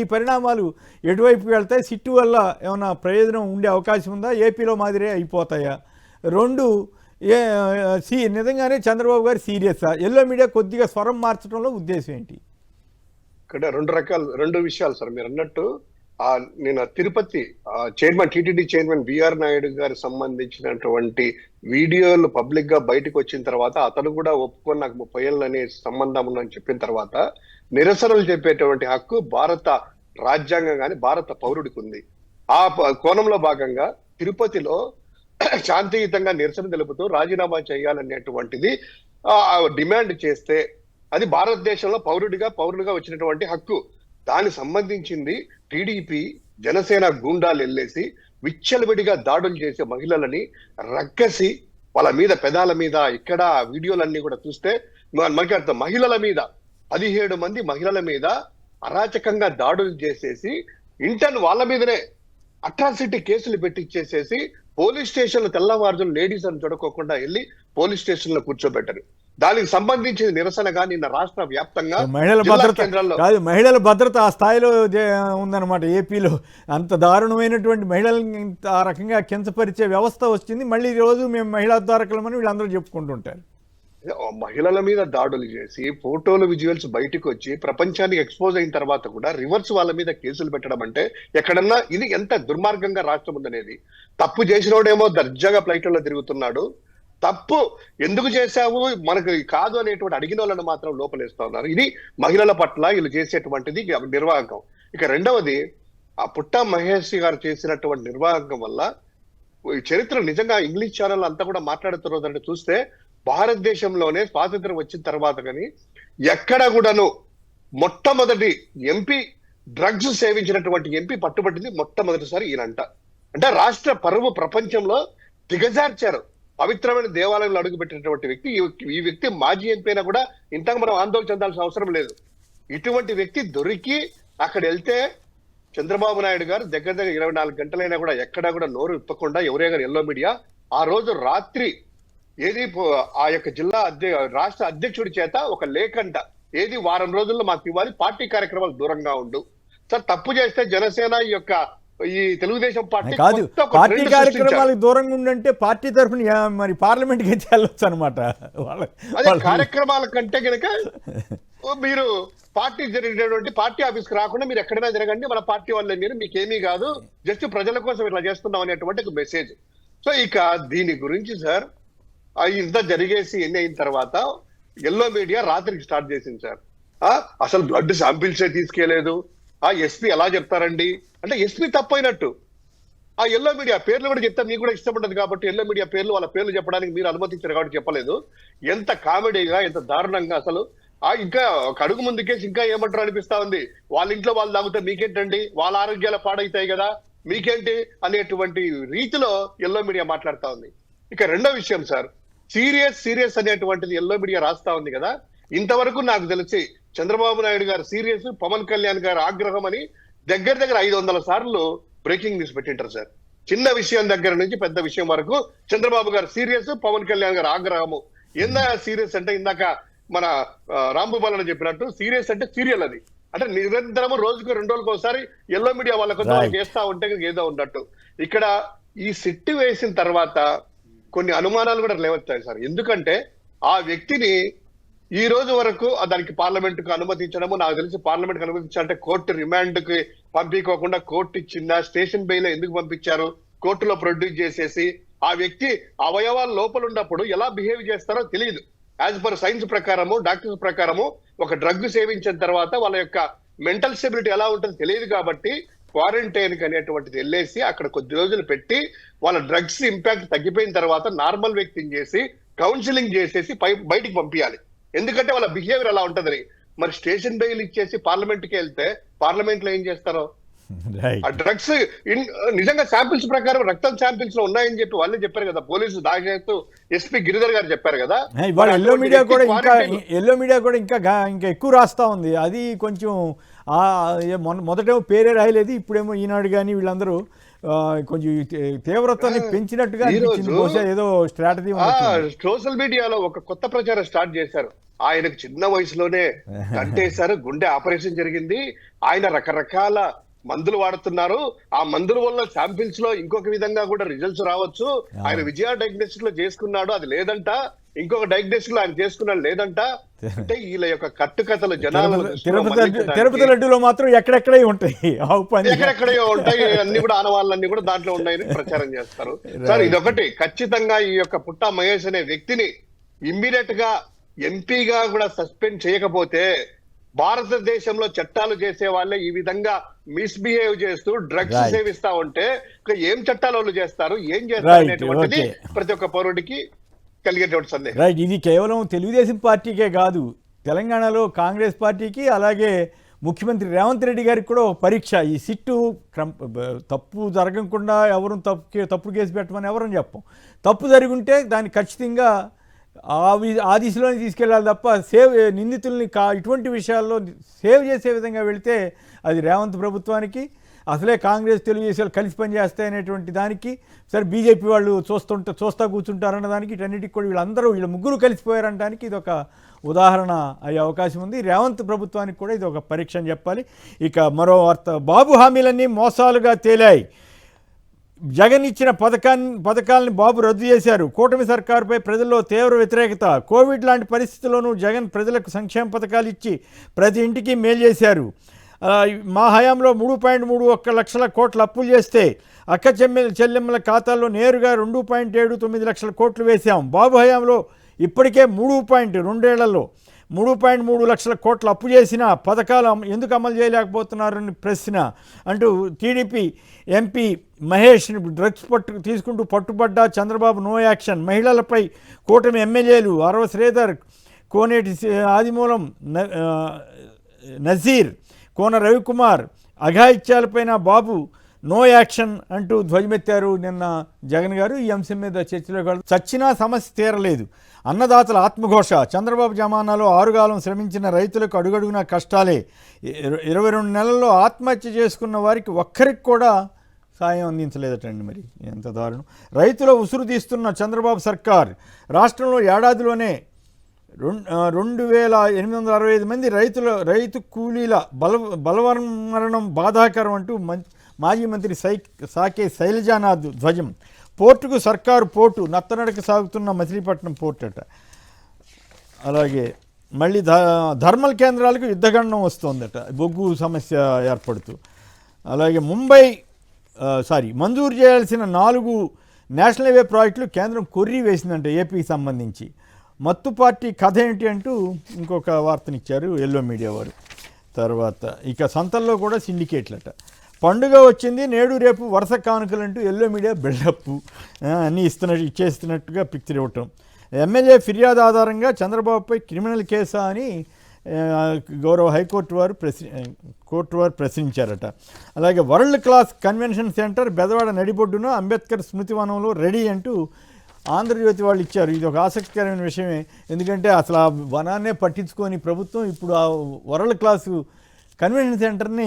ఈ పరిణామాలు ఎటువైపు వెళ్తాయి? సిట్టు వల్ల ఏమైనా ప్రయోజనం ఉండే అవకాశం ఉందా? ఏపీలో మాదిరే అయిపోతాయా? రెండు, నిజంగానే చంద్రబాబు గారు సీరియస్సా? ఎల్లో మీడియా కొద్దిగా స్వరం మార్చడంలో ఉద్దేశం ఏంటి? ఇక్కడ రెండు విషయాలు సార్. మీరు అన్నట్టు నేను Tirupati chairman, TTD chairman BR Naidu గారికి సంబంధించినటువంటి వీడియోలు పబ్లిక్ గా బయటకు వచ్చిన తర్వాత అతను కూడా ఒప్పుకొని నాకు 30 ఏళ్ళు అనే సంబంధం ఉందని చెప్పిన తర్వాత నిరసనలు చెప్పేటువంటి హక్కు భారత రాజ్యాంగం కానీ భారత పౌరుడికి ఉంది. ఆ కోణంలో భాగంగా తిరుపతిలో శాంతియుతంగా నిరసన తెలుపుతూ రాజీనామా చేయాలనేటువంటిది డిమాండ్ చేస్తే అది భారతదేశంలో పౌరుడిగా వచ్చినటువంటి హక్కు. దానికి సంబంధించింది టీడీపీ, జనసేన గూండాలు వెళ్ళేసి విచ్చలవిడిగా దాడులు చేసే మహిళలని రక్కసి వాళ్ళ మీద, పెదాల మీద, ఇక్కడ వీడియోలన్నీ కూడా చూస్తే మనకి అర్థం. మహిళల మీద 17 మంది మహిళల మీద అరాచకంగా దాడులు చేసేసి వాళ్ళ మీదనే అట్రాసిటీ కేసులు పెట్టించేసేసి పోలీస్ స్టేషన్లో తెల్లవారుజామున లేడీస్ అని చూడకోకుండా వెళ్ళి పోలీస్ స్టేషన్ లో కూర్చోబెట్టారు. దానికి సంబంధించిన నిరసనగా నిన్న రాష్ట్ర వ్యాప్తంగా మహిళల భద్రత ఆ స్థాయిలో ఉందన్నమాట. ఏపీలో అంత దారుణమైనటువంటి మహిళలను ఆ రకంగా కించపరిచే వ్యవస్థ వచ్చింది. మళ్ళీ రోజు మేము మహిళా ద్వారకలమని వీళ్ళందరూ చెప్పుకుంటుంటారు. మహిళల మీద దాడులు చేసి ఫోటోలు, విజువల్స్ బయటకు వచ్చి ప్రపంచానికి ఎక్స్పోజ్ అయిన తర్వాత కూడా రివర్స్ వాళ్ళ మీద కేసులు పెట్టడం అంటే ఎక్కడన్నా ఇది ఎంత దుర్మార్గంగా రాష్ట్రం ఉందనేది. తప్పు చేసినోడేమో దర్జాగా ఫ్లైట్లలో తిరుగుతున్నాడు, తప్పు ఎందుకు చేశావు మనకు కాదు అనేటువంటి అడిగిన వాళ్ళని మాత్రం లోపలేస్తా ఉన్నారు. ఇది మహిళల పట్ల వీళ్ళు చేసేటువంటిది నిర్వాహకం. ఇక రెండవది ఆ పుట్ట మహేష్ గారు చేసినటువంటి నిర్వాహకం వల్ల ఈ చరిత్ర నిజంగా ఇంగ్లీష్ ఛానల్ అంతా కూడా మాట్లాడుతున్నదంటే చూస్తే భారతదేశంలోనే స్వాతంత్రం వచ్చిన తర్వాత కానీ ఎక్కడ కూడాను మొట్టమొదటి ఎంపీ డ్రగ్స్ సేవించినటువంటి ఎంపీ పట్టుబట్టింది మొట్టమొదటిసారి ఈయనంట. అంటే రాష్ట్ర పరువు ప్రపంచంలో దిగజార్చారు. పవిత్రమైన దేవాలయంలో అడుగుపెట్టినటువంటి వ్యక్తి ఈ వ్యక్తి మాజీ ఎంపీ అయినా కూడా ఇంతకు మనం ఆందోళన చెందాల్సిన అవసరం లేదు. ఇటువంటి వ్యక్తి దొరికి అక్కడ వెళ్తే చంద్రబాబు నాయుడు గారు దగ్గర 24 గంటలైనా కూడా ఎక్కడా కూడా నోరు ఇప్పకుండా ఎవరైనా ఎల్లో మీడియా ఆ రోజు రాత్రి ఏది ఆ యొక్క జిల్లా రాష్ట్ర అధ్యక్షుడి చేత ఒక లేఖంట ఏది వారం రోజుల్లో మాకు ఇవ్వాలి, పార్టీ కార్యక్రమాలు దూరంగా ఉండు. సార్ తప్పు చేస్తే జనసేన ఈ తెలుగుదేశం పార్టీ కాదు, పార్టీ కార్యక్రమాలకు దూరంగా ఉండంటే పార్టీ తరఫున మరి పార్లమెంట్ కి వెళ్ళొచ్చు అనమాట. అదే కార్యక్రమాల కంటే కనుక మీరు పార్టీ జరిగినటువంటి పార్టీ ఆఫీస్కి రాకుండా మీరు ఎక్కడైనా జరగండి, మన పార్టీ వాళ్ళే, మీరు మీకేమీ కాదు, జస్ట్ ప్రజల కోసం ఇట్లా చేస్తున్నాం అనేటువంటి ఒక మెసేజ్. సో ఇక దీని గురించి సార్ ఇంత జరిగేసి ఎన్ని అయిన తర్వాత ఎల్లో మీడియా రాత్రికి స్టార్ట్ చేసింది సార్. అసలు బ్లడ్ శాంపిల్సే తీసుకెళ్లేదు, ఎస్పీ ఎలా చెప్తారండి అంటే ఎస్పీ తప్పైనట్టు. ఆ ఎల్లో మీడియా పేర్లు కూడా చెప్తే మీకు కూడా ఇష్టం ఉండదు కాబట్టి ఎల్లో మీడియా పేర్లు వాళ్ళ పేర్లు చెప్పడానికి మీరు అనుమతించారు కాబట్టి చెప్పలేదు. ఎంత కామెడీగా ఎంత దారుణంగా అసలు. ఇంకా ఒక అడుగు ముందుకేసి ఇంకా ఏమంటారు అనిపిస్తా ఉంది. వాళ్ళ ఇంట్లో వాళ్ళు తాగితే మీకేంటండి, వాళ్ళ ఆరోగ్యాలు పాడైతాయి కదా మీకేంటి అనేటువంటి రీతిలో ఎల్లో మీడియా మాట్లాడుతా ఉంది. ఇక రెండో విషయం సార్, సీరియస్ అనేటువంటిది ఎల్లో మీడియా రాస్తా ఉంది కదా. ఇంతవరకు నాకు తెలిసి చంద్రబాబు నాయుడు గారు సీరియస్, పవన్ కళ్యాణ్ గారు ఆగ్రహం అని దగ్గర 500 సార్లు బ్రేకింగ్ న్యూస్ పెట్టింటారు సార్. చిన్న విషయం దగ్గర నుంచి పెద్ద విషయం వరకు చంద్రబాబు గారు సీరియస్, పవన్ కళ్యాణ్ గారు ఆగ్రహము. సీరియస్ అంటే ఇందాక మన రాంభూపాలని చెప్పినట్టు సీరియస్ అంటే సీరియల్ అది. అంటే నిరంతరము రోజుకు 2 రోజులకు ఒకసారి ఎల్లో మీడియా వాళ్ళకు చేస్తా ఉంటే ఏదో ఉన్నట్టు. ఇక్కడ ఈ సిట్టు వేసిన తర్వాత కొన్ని అనుమానాలు కూడా లేవచ్చాయి సార్. ఎందుకంటే ఆ వ్యక్తిని ఈ రోజు వరకు దానికి పార్లమెంట్ కు అనుమతించడము, నాకు తెలిసి పార్లమెంట్ కు అనుమతించాలంటే కోర్టు రిమాండ్ కి పంపించకుండా కోర్టు ఇచ్చిందా, స్టేషన్ బెయిల్ ఎందుకు పంపించారు, కోర్టులో ప్రొడ్యూస్ చేసేసి ఆ వ్యక్తి అవయవాల లోపల ఉన్నప్పుడు ఎలా బిహేవ్ చేస్తారో తెలియదు. యాజ్ పర్ సైన్స్ ప్రకారము, డాక్టర్స్ ప్రకారము ఒక డ్రగ్ సేవించిన తర్వాత వాళ్ళ యొక్క మెంటల్ స్టెబిలిటీ ఎలా ఉంటుందో తెలియదు కాబట్టి క్వారంటైన్ కి అనేటువంటిది వెళ్ళేసి అక్కడ కొద్ది రోజులు పెట్టి వాళ్ళ డ్రగ్స్ ఇంపాక్ట్ తగ్గిపోయిన తర్వాత నార్మల్ వ్యక్తిని చేసి కౌన్సిలింగ్ చేసేసి బయటికి పంపించాలి. ఎందుకంటే వాళ్ళ బిహేవియర్ అలా ఉంటదని. మరి స్టేషన్ బెయిల్ ఇచ్చేసి పార్లమెంట్ కి వెళ్తే పార్లమెంట్ లో ఏం చేస్తారో, ఆ డ్రగ్స్ నిజంగా శాంపిల్స్ ప్రకారం రక్తం శాంపిల్స్ లో ఉన్నాయని చెప్పి వాళ్ళే చెప్పారు కదా, పోలీసు దాచేస్తూ ఎస్పీ గిరిధర్ గారు చెప్పారు కదా. ఎల్లో మీడియా కూడా ఇంకా ఎక్కువ రాస్తా ఉంది. అది కొంచెం మొదటేమో పేరే రాయలేదు, ఇప్పుడేమో ఈనాడు కానీ వీళ్ళందరూ కొంచెం తీవ్రతని పెంచినట్టుగా ఏదో స్ట్రాటజీ. సోషల్ మీడియాలో ఒక కొత్త ప్రచారం స్టార్ట్ చేశారు. ఆయనకు చిన్న వయసులోనే కంటేశారు, గుండె ఆపరేషన్ జరిగింది, ఆయన రకరకాల మందులు వాడుతున్నారు, ఆ మందుల వల్ల శాంపిల్స్ లో ఇంకొక విధంగా కూడా రిజల్ట్స్ రావచ్చు, ఆయన విజయ డయాగ్నోస్టిక్ లో చేసుకున్నాడు అది లేదంట, ఇంకొక డయాగ్నోస్టిక్ లో ఆయన చేసుకున్నాడు లేదంట. అంటే వీళ్ళ యొక్క కట్టుకథలు జనాలు తిరుపతి లడ్డూలో మాత్రం ఎక్కడెక్కడే ఉంటాయి, ఎక్కడెక్కడే ఉంటాయి, అన్ని కూడా ఆనవాళ్ళన్నీ కూడా దాంట్లో ఉన్నాయని ప్రచారం చేస్తారు సార్. ఇదొకటి ఖచ్చితంగా ఈ యొక్క పుట్ట మహేష్ అనే వ్యక్తిని ఇమ్మీడియట్ గా ఎంపీగా కూడా సస్పెండ్ చేయకపోతే భారతదేశంలో చట్టాలు చేసే వాళ్ళే ఈ విధంగా మిస్బిహేవ్ చేస్తూ డ్రగ్స్ సేవిస్తా ఉంటే ఏం చట్టాలు వాళ్ళు చేస్తారు, ఏం చేస్తారు అనేటువంటిది ప్రతి ఒక్క పౌరుడికి కలిగేటువంటి సందేహం. రైట్, ఇది కేవలం తెలుగుదేశం పార్టీకే కాదు, తెలంగాణలో కాంగ్రెస్ పార్టీకి అలాగే ముఖ్యమంత్రి రేవంత్ రెడ్డి గారికి కూడా ఒక పరీక్ష. ఈ సిట్టు తప్పు జరగకుండా ఎవరు తప్పుడు కేసు పెట్టమని ఎవరని చెప్పం. తప్పు జరిగి ఉంటే దాన్ని ఖచ్చితంగా ఆ దిశలోనే తీసుకెళ్ళాలి తప్ప నిందితుల్ని ఇటువంటి విషయాల్లో సేవ్ చేసే విధంగా వెళితే అది రేవంత్ ప్రభుత్వానికి, అసలే కాంగ్రెస్ తెలుగుదేశాలు కలిసి పనిచేస్తాయనేటువంటి దానికి, సరే బీజేపీ వాళ్ళు చూస్తా కూర్చుంటారన్న దానికి, వీటన్నిటికి కూడా వీళ్ళ ముగ్గురు కలిసిపోయారనడానికి ఇది ఒక ఉదాహరణ అయ్యే అవకాశం ఉంది. రేవంత్ ప్రభుత్వానికి కూడా ఇది ఒక పరీక్ష అని చెప్పాలి. ఇక మరో వార్త, బాబు హామీలన్నీ మోసాలుగా తేలాయి. జగన్ ఇచ్చిన పథకాలను బాబు రద్దు చేశారు. కూటమి సర్కారుపై ప్రజల్లో తీవ్ర వ్యతిరేకత. కోవిడ్ లాంటి పరిస్థితుల్లోనూ జగన్ ప్రజలకు సంక్షేమ పథకాలు ఇచ్చి ప్రతి ఇంటికి మేలు చేశారు. మా హయాంలో 3.31 లక్షల కోట్ల అప్పులు చేస్తే అక్క చెల్లెమ్మల ఖాతాల్లో నేరుగా 2.79 లక్షల కోట్లు వేశాం. బాబు హయాంలో ఇప్పటికే 2 లక్షల కోట్ల అప్పు చేసిన పథకాలు ఎందుకు అమలు చేయలేకపోతున్నారని ప్రశ్న అంటూ టీడీపీ ఎంపీ మహేష్ డ్రగ్స్ తీసుకుంటూ పట్టుబడ్డా చంద్రబాబు నో యాక్షన్. మహిళలపై కూటమి ఎమ్మెల్యేలు అరవ శ్రీధర్, కోనేటి ఆదిమూలం నజీర్, కోన రవికుమార్ అఘాయిత్యాలపైన బాబు నో యాక్షన్ అంటూ ధ్వజమెత్తారు నిన్న జగన్ గారు. ఈ అంశం మీద చర్చలో చచ్చినా సమస్య తీరలేదు. అన్నదాతల ఆత్మఘోష. చంద్రబాబు జమానాలో ఆరుగాలం శ్రమించిన రైతులకు అడుగడుగున కష్టాలే. 22 నెలల్లో ఆత్మహత్య చేసుకున్న వారికి ఒక్కరికి కూడా సాయం అందించలేదటండి. మరి ఎంత దారుణం. రైతుల ఉసురు తీస్తున్న చంద్రబాబు సర్కార్. రాష్ట్రంలో ఏడాదిలోనే 2865 మంది రైతు కూలీల బలవన్మరణం బాధాకరం అంటూ మాజీ మంత్రి సాకే శైలజానాథ్ ధ్వజం. పోర్టుకు సర్కారు పోర్టు నత్తనడక సాగుతున్న మచిలీపట్నం పోర్టు అట. అలాగే మళ్ళీ థర్మల్ కేంద్రాలకు యుద్ధగండం వస్తోందట, బొగ్గు సమస్య ఏర్పడుతూ. అలాగే మంజూరు చేయాల్సిన 4 నేషనల్ హైవే ప్రాజెక్టులు కేంద్రం కొర్రీ వేసిందంట ఏపీకి సంబంధించి. మత్తు పార్టీ కథ ఏంటి అంటూ ఇంకొక వార్తనిచ్చారు ఎల్లో మీడియా వారు. తర్వాత ఇక సంతల్లో కూడా సిండికేట్లట. పండుగ వచ్చింది నేడు రేపు వరుస కానుకలంటూ ఎల్లో మీడియా బిల్డప్ అన్నీ ఇచ్చేస్తున్నట్టుగా పిక్చర్ ఇవ్వటం. ఎమ్మెల్యే ఫిర్యాదు ఆధారంగా చంద్రబాబుపై క్రిమినల్ కేసా అని గౌరవ హైకోర్టు వారు ప్రశ్నించారట. అలాగే వరల్డ్ క్లాస్ కన్వెన్షన్ సెంటర్ బెదవాడ నడిబొడ్డున అంబేద్కర్ స్మృతివనంలో రెడీ అంటూ ఆంధ్రజ్యోతి వాళ్ళు ఇచ్చారు. ఇది ఒక ఆసక్తికరమైన విషయమే. ఎందుకంటే అసలు ఆ వనాన్నే పట్టించుకొని ప్రభుత్వం ఇప్పుడు ఆ వరల్డ్ క్లాసు కన్వెన్షన్ సెంటర్ని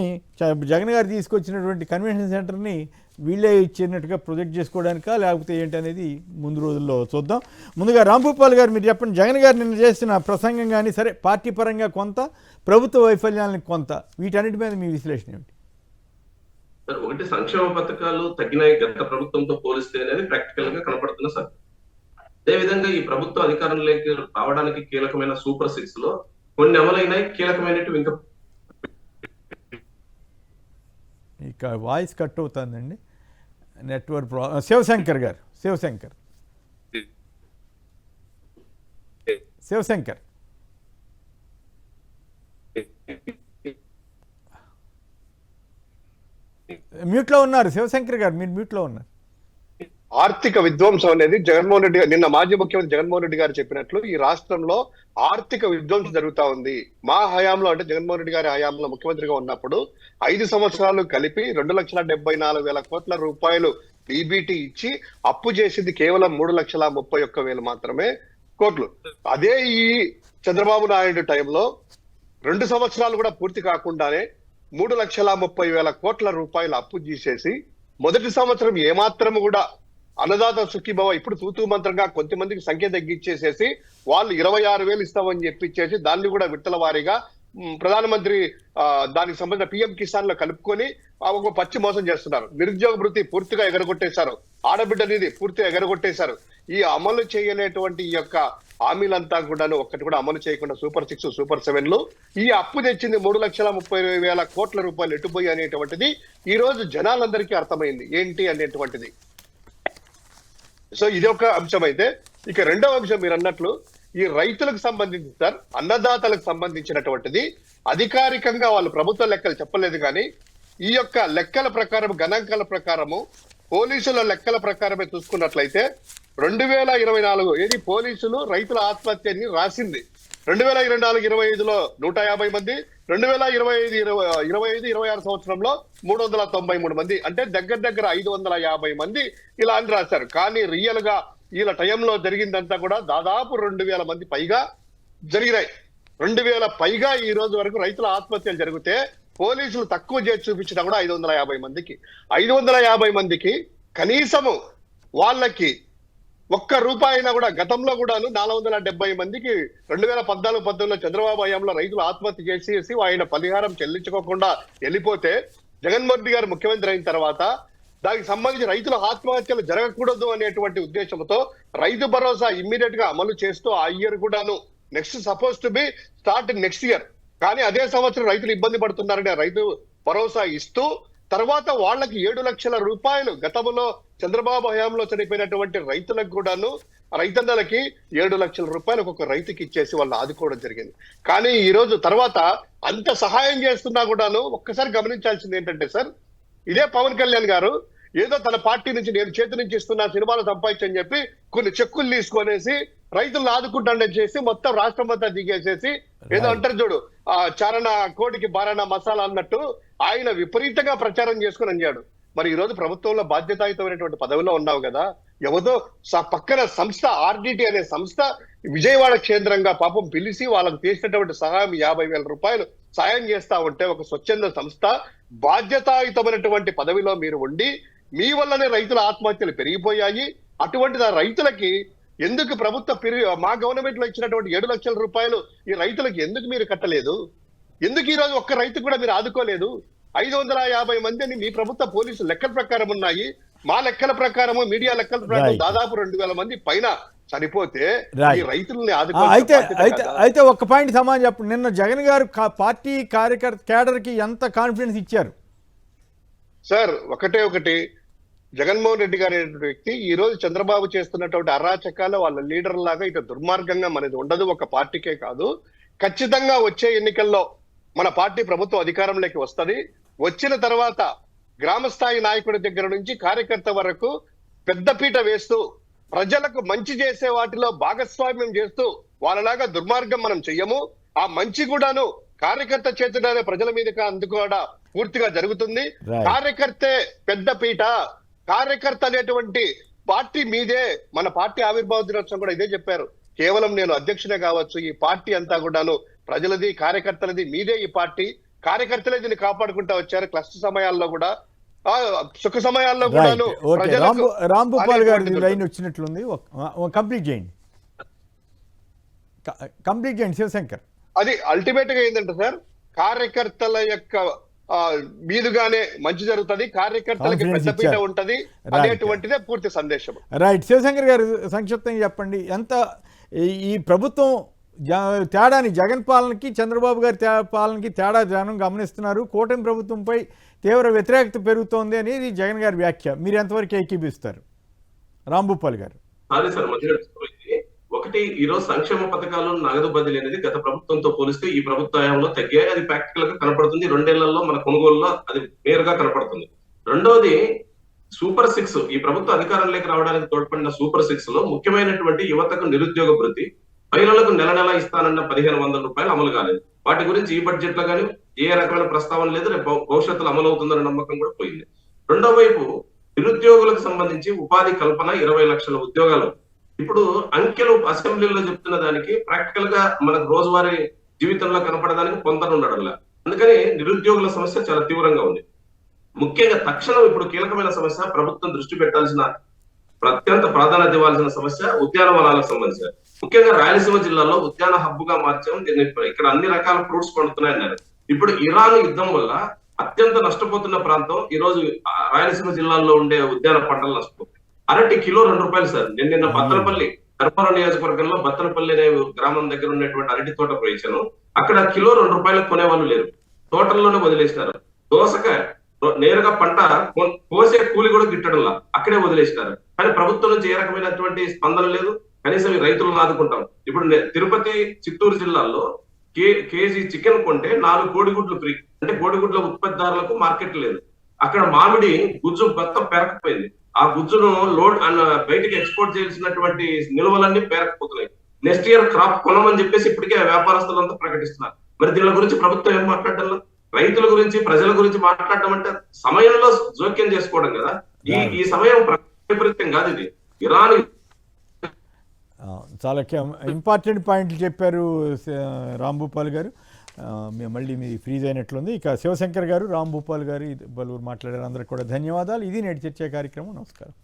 జగన్ గారు తీసుకొచ్చినటువంటి కన్వెన్షన్ సెంటర్ని వీళ్ళే ఇచ్చినట్టుగా ప్రొజెక్ట్ చేసుకోవడానికా లేకపోతే ఏంటి అనేది ముందు రోజుల్లో చూద్దాం. ముందుగా రాంభూపాల్ గారు మీరు చెప్పండి, జగన్ గారు నిన్న చేసిన ప్రసంగం కానీ సరే పార్టీ పరంగా కొంత, ప్రభుత్వ వైఫల్యాలను కొంత, వీటన్నిటి మీద మీ విశ్లేషణ ఏమిటి? ఒకటి, సంక్షేమ పథకాలు తగ్గినాయి గత ప్రభుత్వంతో పోలిస్తే అనేది ప్రాక్టికల్ గా కనపడుతున్న సార్. అదేవిధంగా ఈ ప్రభుత్వం అధికారంలోకి రావడానికి కీలకమైన సూపర్ 6 లో కొన్ని అమలైనాయి, కీలకమైనవి ఇంకా. ఇక వాయిస్ కట్ అవుతుందండి, నెట్వర్క్ శివశంకర్ గారు. శివశంకర్ మ్యూట్లో ఉన్నారు. శివశంకర్ గారు మీరు మ్యూట్లో ఉన్నారు. ఆర్థిక విధ్వంసం అనేది జగన్మోహన్ రెడ్డి గారు నిన్న మాజీ ముఖ్యమంత్రి జగన్మోహన్ రెడ్డి గారు చెప్పినట్లు ఈ రాష్ట్రంలో ఆర్థిక విధ్వంసం జరుగుతా ఉంది. మా హయాంలో అంటే జగన్మోహన్ రెడ్డి గారి హయాంలో ముఖ్యమంత్రిగా ఉన్నప్పుడు 5 సంవత్సరాలు కలిపి 2,74,000 కోట్ల రూపాయలు డీబీటీ ఇచ్చి అప్పు చేసింది కేవలం 3,31,000 మాత్రమే కోట్లు. అదే ఈ చంద్రబాబు నాయుడు టైంలో 2 సంవత్సరాలు కూడా పూర్తి కాకుండానే 3,30,000 కోట్ల రూపాయలు అప్పు చేసేసి మొదటి సంవత్సరం ఏమాత్రం కూడా అన్నదాత సుఖీభవ ఇప్పుడు తూతూ మంత్రంగా కొంతమందికి సంఖ్య తగ్గించేసేసి వాళ్ళు 26,000 ఇస్తామని చెప్పిచ్చేసి దాన్ని కూడా విడతల వారీగా ప్రధానమంత్రి దానికి సంబంధించిన పిఎం కిసాన్ లో కలుపుకొని ఒక పచ్చి మోసం చేస్తున్నారు. నిరుద్యోగ భృతి పూర్తిగా ఎగరగొట్టేశారు, ఆడబిడ్డ నిధి పూర్తిగా ఎగరగొట్టేశారు. ఈ అమలు చేయలేటువంటి ఈ యొక్క హామీలంతా కూడా ఒక్కటి కూడా అమలు చేయకుండా సూపర్ 6 సూపర్ 7లు ఈ అప్పు తెచ్చింది 3,30,000 కోట్ల రూపాయలు ఎటుపోయి అనేటువంటిది ఈ రోజు జనాలందరికీ అర్థమైంది ఏంటి అనేటువంటిది. సో ఇది ఒక అంశం అయితే, ఇక రెండవ అంశం మీరు అన్నట్లు ఈ రైతులకు సంబంధించి సార్ అన్నదాతలకు సంబంధించినటువంటిది అధికారికంగా వాళ్ళు ప్రభుత్వ లెక్కలు చెప్పలేదు కానీ ఈ యొక్క లెక్కల ప్రకారం గణాంకాల ప్రకారము పోలీసుల లెక్కల ప్రకారమే చూసుకున్నట్లయితే 2024 ఏది పోలీసులు రైతుల ఆత్మహత్యని రాసింది 2024-25లో 150 మంది, 2025-26 సంవత్సరంలో 393 మంది, అంటే దగ్గర 550 మంది ఇలా అని రాశారు. కానీ రియల్ గా వీళ్ళ టైంలో జరిగిందంతా కూడా దాదాపు 2,000 మంది పైగా జరిగినాయి. 2,000 పైగా ఈ రోజు వరకు రైతుల ఆత్మహత్యలు జరిగితే పోలీసులు తక్కువ చేసి చూపించినా కూడా 550 మందికి కనీసము వాళ్ళకి ఒక్క రూపాయి అయినా కూడా గతంలో కూడాను 470 మందికి 2014-19లో చంద్రబాబు హయాంలో రైతులు ఆత్మహత్య చేసి ఆయన పరిహారం చెల్లించుకోకుండా వెళ్ళిపోతే జగన్మోహన్ రెడ్డి గారు ముఖ్యమంత్రి అయిన తర్వాత దానికి సంబంధించి రైతుల ఆత్మహత్యలు జరగకూడదు అనేటువంటి ఉద్దేశంతో రైతు భరోసా ఇమ్మీడియట్ గా అమలు చేస్తూ ఆ ఇయర్ కూడాను next suppose to be start next year కానీ అదే సంవత్సరం రైతులు ఇబ్బంది పడుతున్నారని రైతు భరోసా ఇస్తూ తర్వాత వాళ్ళకి 7 లక్షల రూపాయలు గతంలో చంద్రబాబు హయాంలో చనిపోయినటువంటి రైతులకు కూడాను రైతన్నలకి 7 లక్షల రూపాయలు ఒక్కొక్క రైతుకి ఇచ్చేసి వాళ్ళు ఆదుకోవడం జరిగింది. కానీ ఈ రోజు తర్వాత అంత సహాయం చేస్తున్నా కూడాను ఒక్కసారి గమనించాల్సింది ఏంటంటే సార్, ఇదే పవన్ కళ్యాణ్ గారు ఏదో తన పార్టీ నుంచి నేను చేతి నుంచి ఇస్తున్నా సినిమాలు సంపాదించని చెప్పి కొన్ని చెక్కులు తీసుకొనేసి రైతులను ఆదుకుంటానని చేసి మొత్తం రాష్ట్రం అంతా దిగేసేసి ఏదో అంటారు చూడు చారణ కోడికి బారణ మసాలా అన్నట్టు ఆయన విపరీతంగా ప్రచారం చేసుకుని అన్నాడు. మరి ఈ రోజు ప్రభుత్వంలో బాధ్యతాయుతమైనటువంటి పదవిలో ఉన్నావు కదా, ఎవరో పక్కన సంస్థ ఆర్డిటి అనే సంస్థ విజయవాడ కేంద్రంగా పాపం పిలిచి వాళ్ళకు చేసినటువంటి సహాయం 50,000 రూపాయలు సాయం చేస్తా ఉంటే ఒక స్వచ్ఛంద సంస్థ బాధ్యతాయుతమైనటువంటి పదవిలో మీరు ఉండి మీ వల్లనే రైతుల ఆత్మహత్యలు పెరిగిపోయాయి. అటువంటి రైతులకి ఎందుకు మా గవర్నమెంట్ లో ఇచ్చినటువంటి 7 లక్షల రూపాయలు ఈ రైతులకు ఎందుకు మీరు కట్టలేదు? ఎందుకు ఈ రోజు ఒక్క రైతు కూడా మీరు ఆదుకోలేదు? 550 మందిని మీ ప్రభుత్వ పోలీసు లెక్కల ప్రకారం ఉన్నాయి, మా లెక్కల ప్రకారము మీడియా లెక్కల ప్రకారం దాదాపు 2,000 మంది పైన చనిపోతే ఈ రైతుల్ని అయితే ఒక్క పాయింట్ సమాధానం చెప్పండి. నిన్న జగన్ గారు పార్టీ క్యాడర్ కి ఎంత కాన్ఫిడెన్స్ ఇచ్చారు? సార్ ఒకటి జగన్మోహన్ రెడ్డి గారు అనేటువంటి వ్యక్తి ఈ రోజు చంద్రబాబు చేస్తున్నటువంటి అరాచకాలు వాళ్ళ లీడర్ లాగా ఇటు దుర్మార్గంగా మనది ఉండదు, ఒక పార్టీకే కాదు. ఖచ్చితంగా వచ్చే ఎన్నికల్లో మన పార్టీ ప్రభుత్వం అధికారంలోకి వస్తది. వచ్చిన తర్వాత గ్రామ స్థాయి నాయకుడి దగ్గర నుంచి కార్యకర్త వరకు పెద్దపీట వేస్తూ ప్రజలకు మంచి చేసే వాటిలో భాగస్వామ్యం చేస్తూ వాళ్ళలాగా దుర్మార్గం మనం చెయ్యము. ఆ మంచి కూడాను కార్యకర్త చేతుడానే ప్రజల మీదకి అందుకోవడం పూర్తిగా జరుగుతుంది. కార్యకర్తే పెద్దపీట, కార్యకర్త అనేటువంటి పార్టీ మీదే. మన పార్టీ ఆవిర్భావ దినోత్సవం కూడా ఇదే చెప్పారు. కేవలం నేను అధ్యక్షునే కావచ్చు, ఈ పార్టీ అంతా కూడాను ప్రజలది కార్యకర్తలది, మీదే ఈ పార్టీ. కార్యకర్తలే దీన్ని కాపాడుకుంటా వచ్చారు. క్లష్ట సమయాల్లో కూడా సుఖ సమయాల్లో కూడాను. రాంభూపాల్ గారి లైన్ వచ్చినట్లుంది, కంప్లీట్ చేయండి శివశంకర్. అది అల్టిమేట్ గా ఏంటంటే సార్, కార్యకర్తల యొక్క మీదుగానే మంచి జరుగుతుంది, కార్యకర్తలకి పెద్దపీట ఉంటది అనేటువంటిదే పూర్తి సందేశం. రైట్. శివశంకర్ గారు సంక్షిప్తంగా చెప్పండి, ఎంత ఈ ప్రభుత్వం తేడాని జగన్ పాలనకి చంద్రబాబు గారి పాలనకి తేడా జనం గమనిస్తున్నారు, కూటమి ప్రభుత్వంపై తీవ్ర వ్యతిరేకత పెరుగుతోంది అనేది జగన్ గారి వ్యాఖ్య, మీరు ఎంతవరకు ఏకీభిస్తారు? రాంభూపాల్ గారు. ఒకటి, ఈ రోజు సంక్షేమ పథకాలు నగదు బదిలీ అనేది గత ప్రభుత్వంతో పోలిస్తే ఈ ప్రభుత్వ హయాంలో తగ్గాయి. అది ప్రాక్టికల్ గా కనపడుతుంది. 2 ఏళ్లలో మన కొనుగోలులో అది నేరుగా కనపడుతుంది. రెండవది సూపర్ 6, ఈ ప్రభుత్వ అధికారంలోకి రావడానికి తోడ్పడిన సూపర్ 6 లో ముఖ్యమైనటువంటి యువతకు నిరుద్యోగ భృతి, మహిళలకు నెల ఇస్తానన్న 1,500 రూపాయలు అమలు కాలేదు. వాటి గురించి ఈ బడ్జెట్ లో కానీ ఏ రకమైన ప్రస్తావన లేదు. రేపు భవిష్యత్తులో అమలు అవుతుందన్న నమ్మకం కూడా పోయింది. రెండో వైపు నిరుద్యోగులకు సంబంధించి ఉపాధి కల్పన 20 లక్షల ఉద్యోగాలు. ఇప్పుడు అంకెలు అసెంబ్లీలో చెప్తున్న దానికి ప్రాక్టికల్ గా మనకు రోజువారీ జీవితంలో కనపడడానికి పొందనుండడంలా. అందుకని నిరుద్యోగుల సమస్య చాలా తీవ్రంగా ఉంది. ముఖ్యంగా తక్షణం ఇప్పుడు కీలకమైన సమస్య, ప్రభుత్వం దృష్టి పెట్టాల్సిన అత్యంత ప్రాధాన్యత ఇవ్వాల్సిన సమస్య ఉద్యానవనాలకు సంబంధించిన. ముఖ్యంగా రాయలసీమ జిల్లాలో ఉద్యాన హబ్ గా మార్చాం. ఇక్కడ అన్ని రకాల ఫ్రూట్స్ పండుతున్నాయన్నారు. ఇప్పుడు ఇరాన్ యుద్ధం వల్ల అత్యంత నష్టపోతున్న ప్రాంతం ఈ రోజు రాయలసీమ జిల్లాలో ఉండే ఉద్యాన పంటలు నష్టపోతాయి. అరటి కిలో 2 రూపాయలు సార్. నిన్న బత్తలపల్లి ధర్మవరం నియోజకవర్గంలో బత్తలపల్లి అనే గ్రామం దగ్గర ఉన్నటువంటి అరటి తోట పోయించాను. అక్కడ కిలో 2 రూపాయలకు కొనేవాళ్ళు లేరు, తోటల్లోనే వదిలేసినారు. దోసకాయ నేరుగా పంట కోసే కూలి కూడా గిట్టడంలా అక్కడే వదిలేసినారు. కానీ ప్రభుత్వం నుంచి ఏ రకమైనటువంటి స్పందన లేదు. కనీసం ఈ రైతులను ఆదుకుంటాం. ఇప్పుడు తిరుపతి, చిత్తూరు జిల్లాల్లో కేజీ చికెన్ కొంటే 4 కోడిగుడ్లు ఫ్రీ. అంటే కోడిగుడ్ల ఉత్పత్తిదారులకు మార్కెట్ లేదు. అక్కడ మామిడి గుజ్జు మొత్తం పెరకపోయింది. ఆ గుజ్జును లోడ్ బయటికి ఎక్స్పోర్ట్ చేయాల్సినటువంటి నిల్వలన్నీ పేరకపోతున్నాయి. నెక్స్ట్ ఇయర్ క్రాప్ కొనమని చెప్పేసి ఇప్పటికే వ్యాపారస్తులంతా ప్రకటిస్తున్నారు. మరి దీని గురించి ప్రభుత్వం ఏం మాట్లాడటం? రైతుల గురించి, ప్రజల గురించి మాట్లాడటం అంటే సమయంలో జోక్యం చేసుకోవడం కదా. ఈ సమయం విపరీతం కాదు. ఇది ఇరాన్ చాలా ఇంపార్టెంట్ పాయింట్లు చెప్పారు రాంభూపాల్ గారు. మళ్ళీ మీ ఫ్రీజ్ అయినట్లుంది. ఇక శివశంకర్ గారు, రాంభూపాల్ గారు, బలూరు మాట్లాడారు. అందరికి కూడా ధన్యవాదాలు. ఇది నేటి చర్చా కార్యక్రమం. నమస్కారం.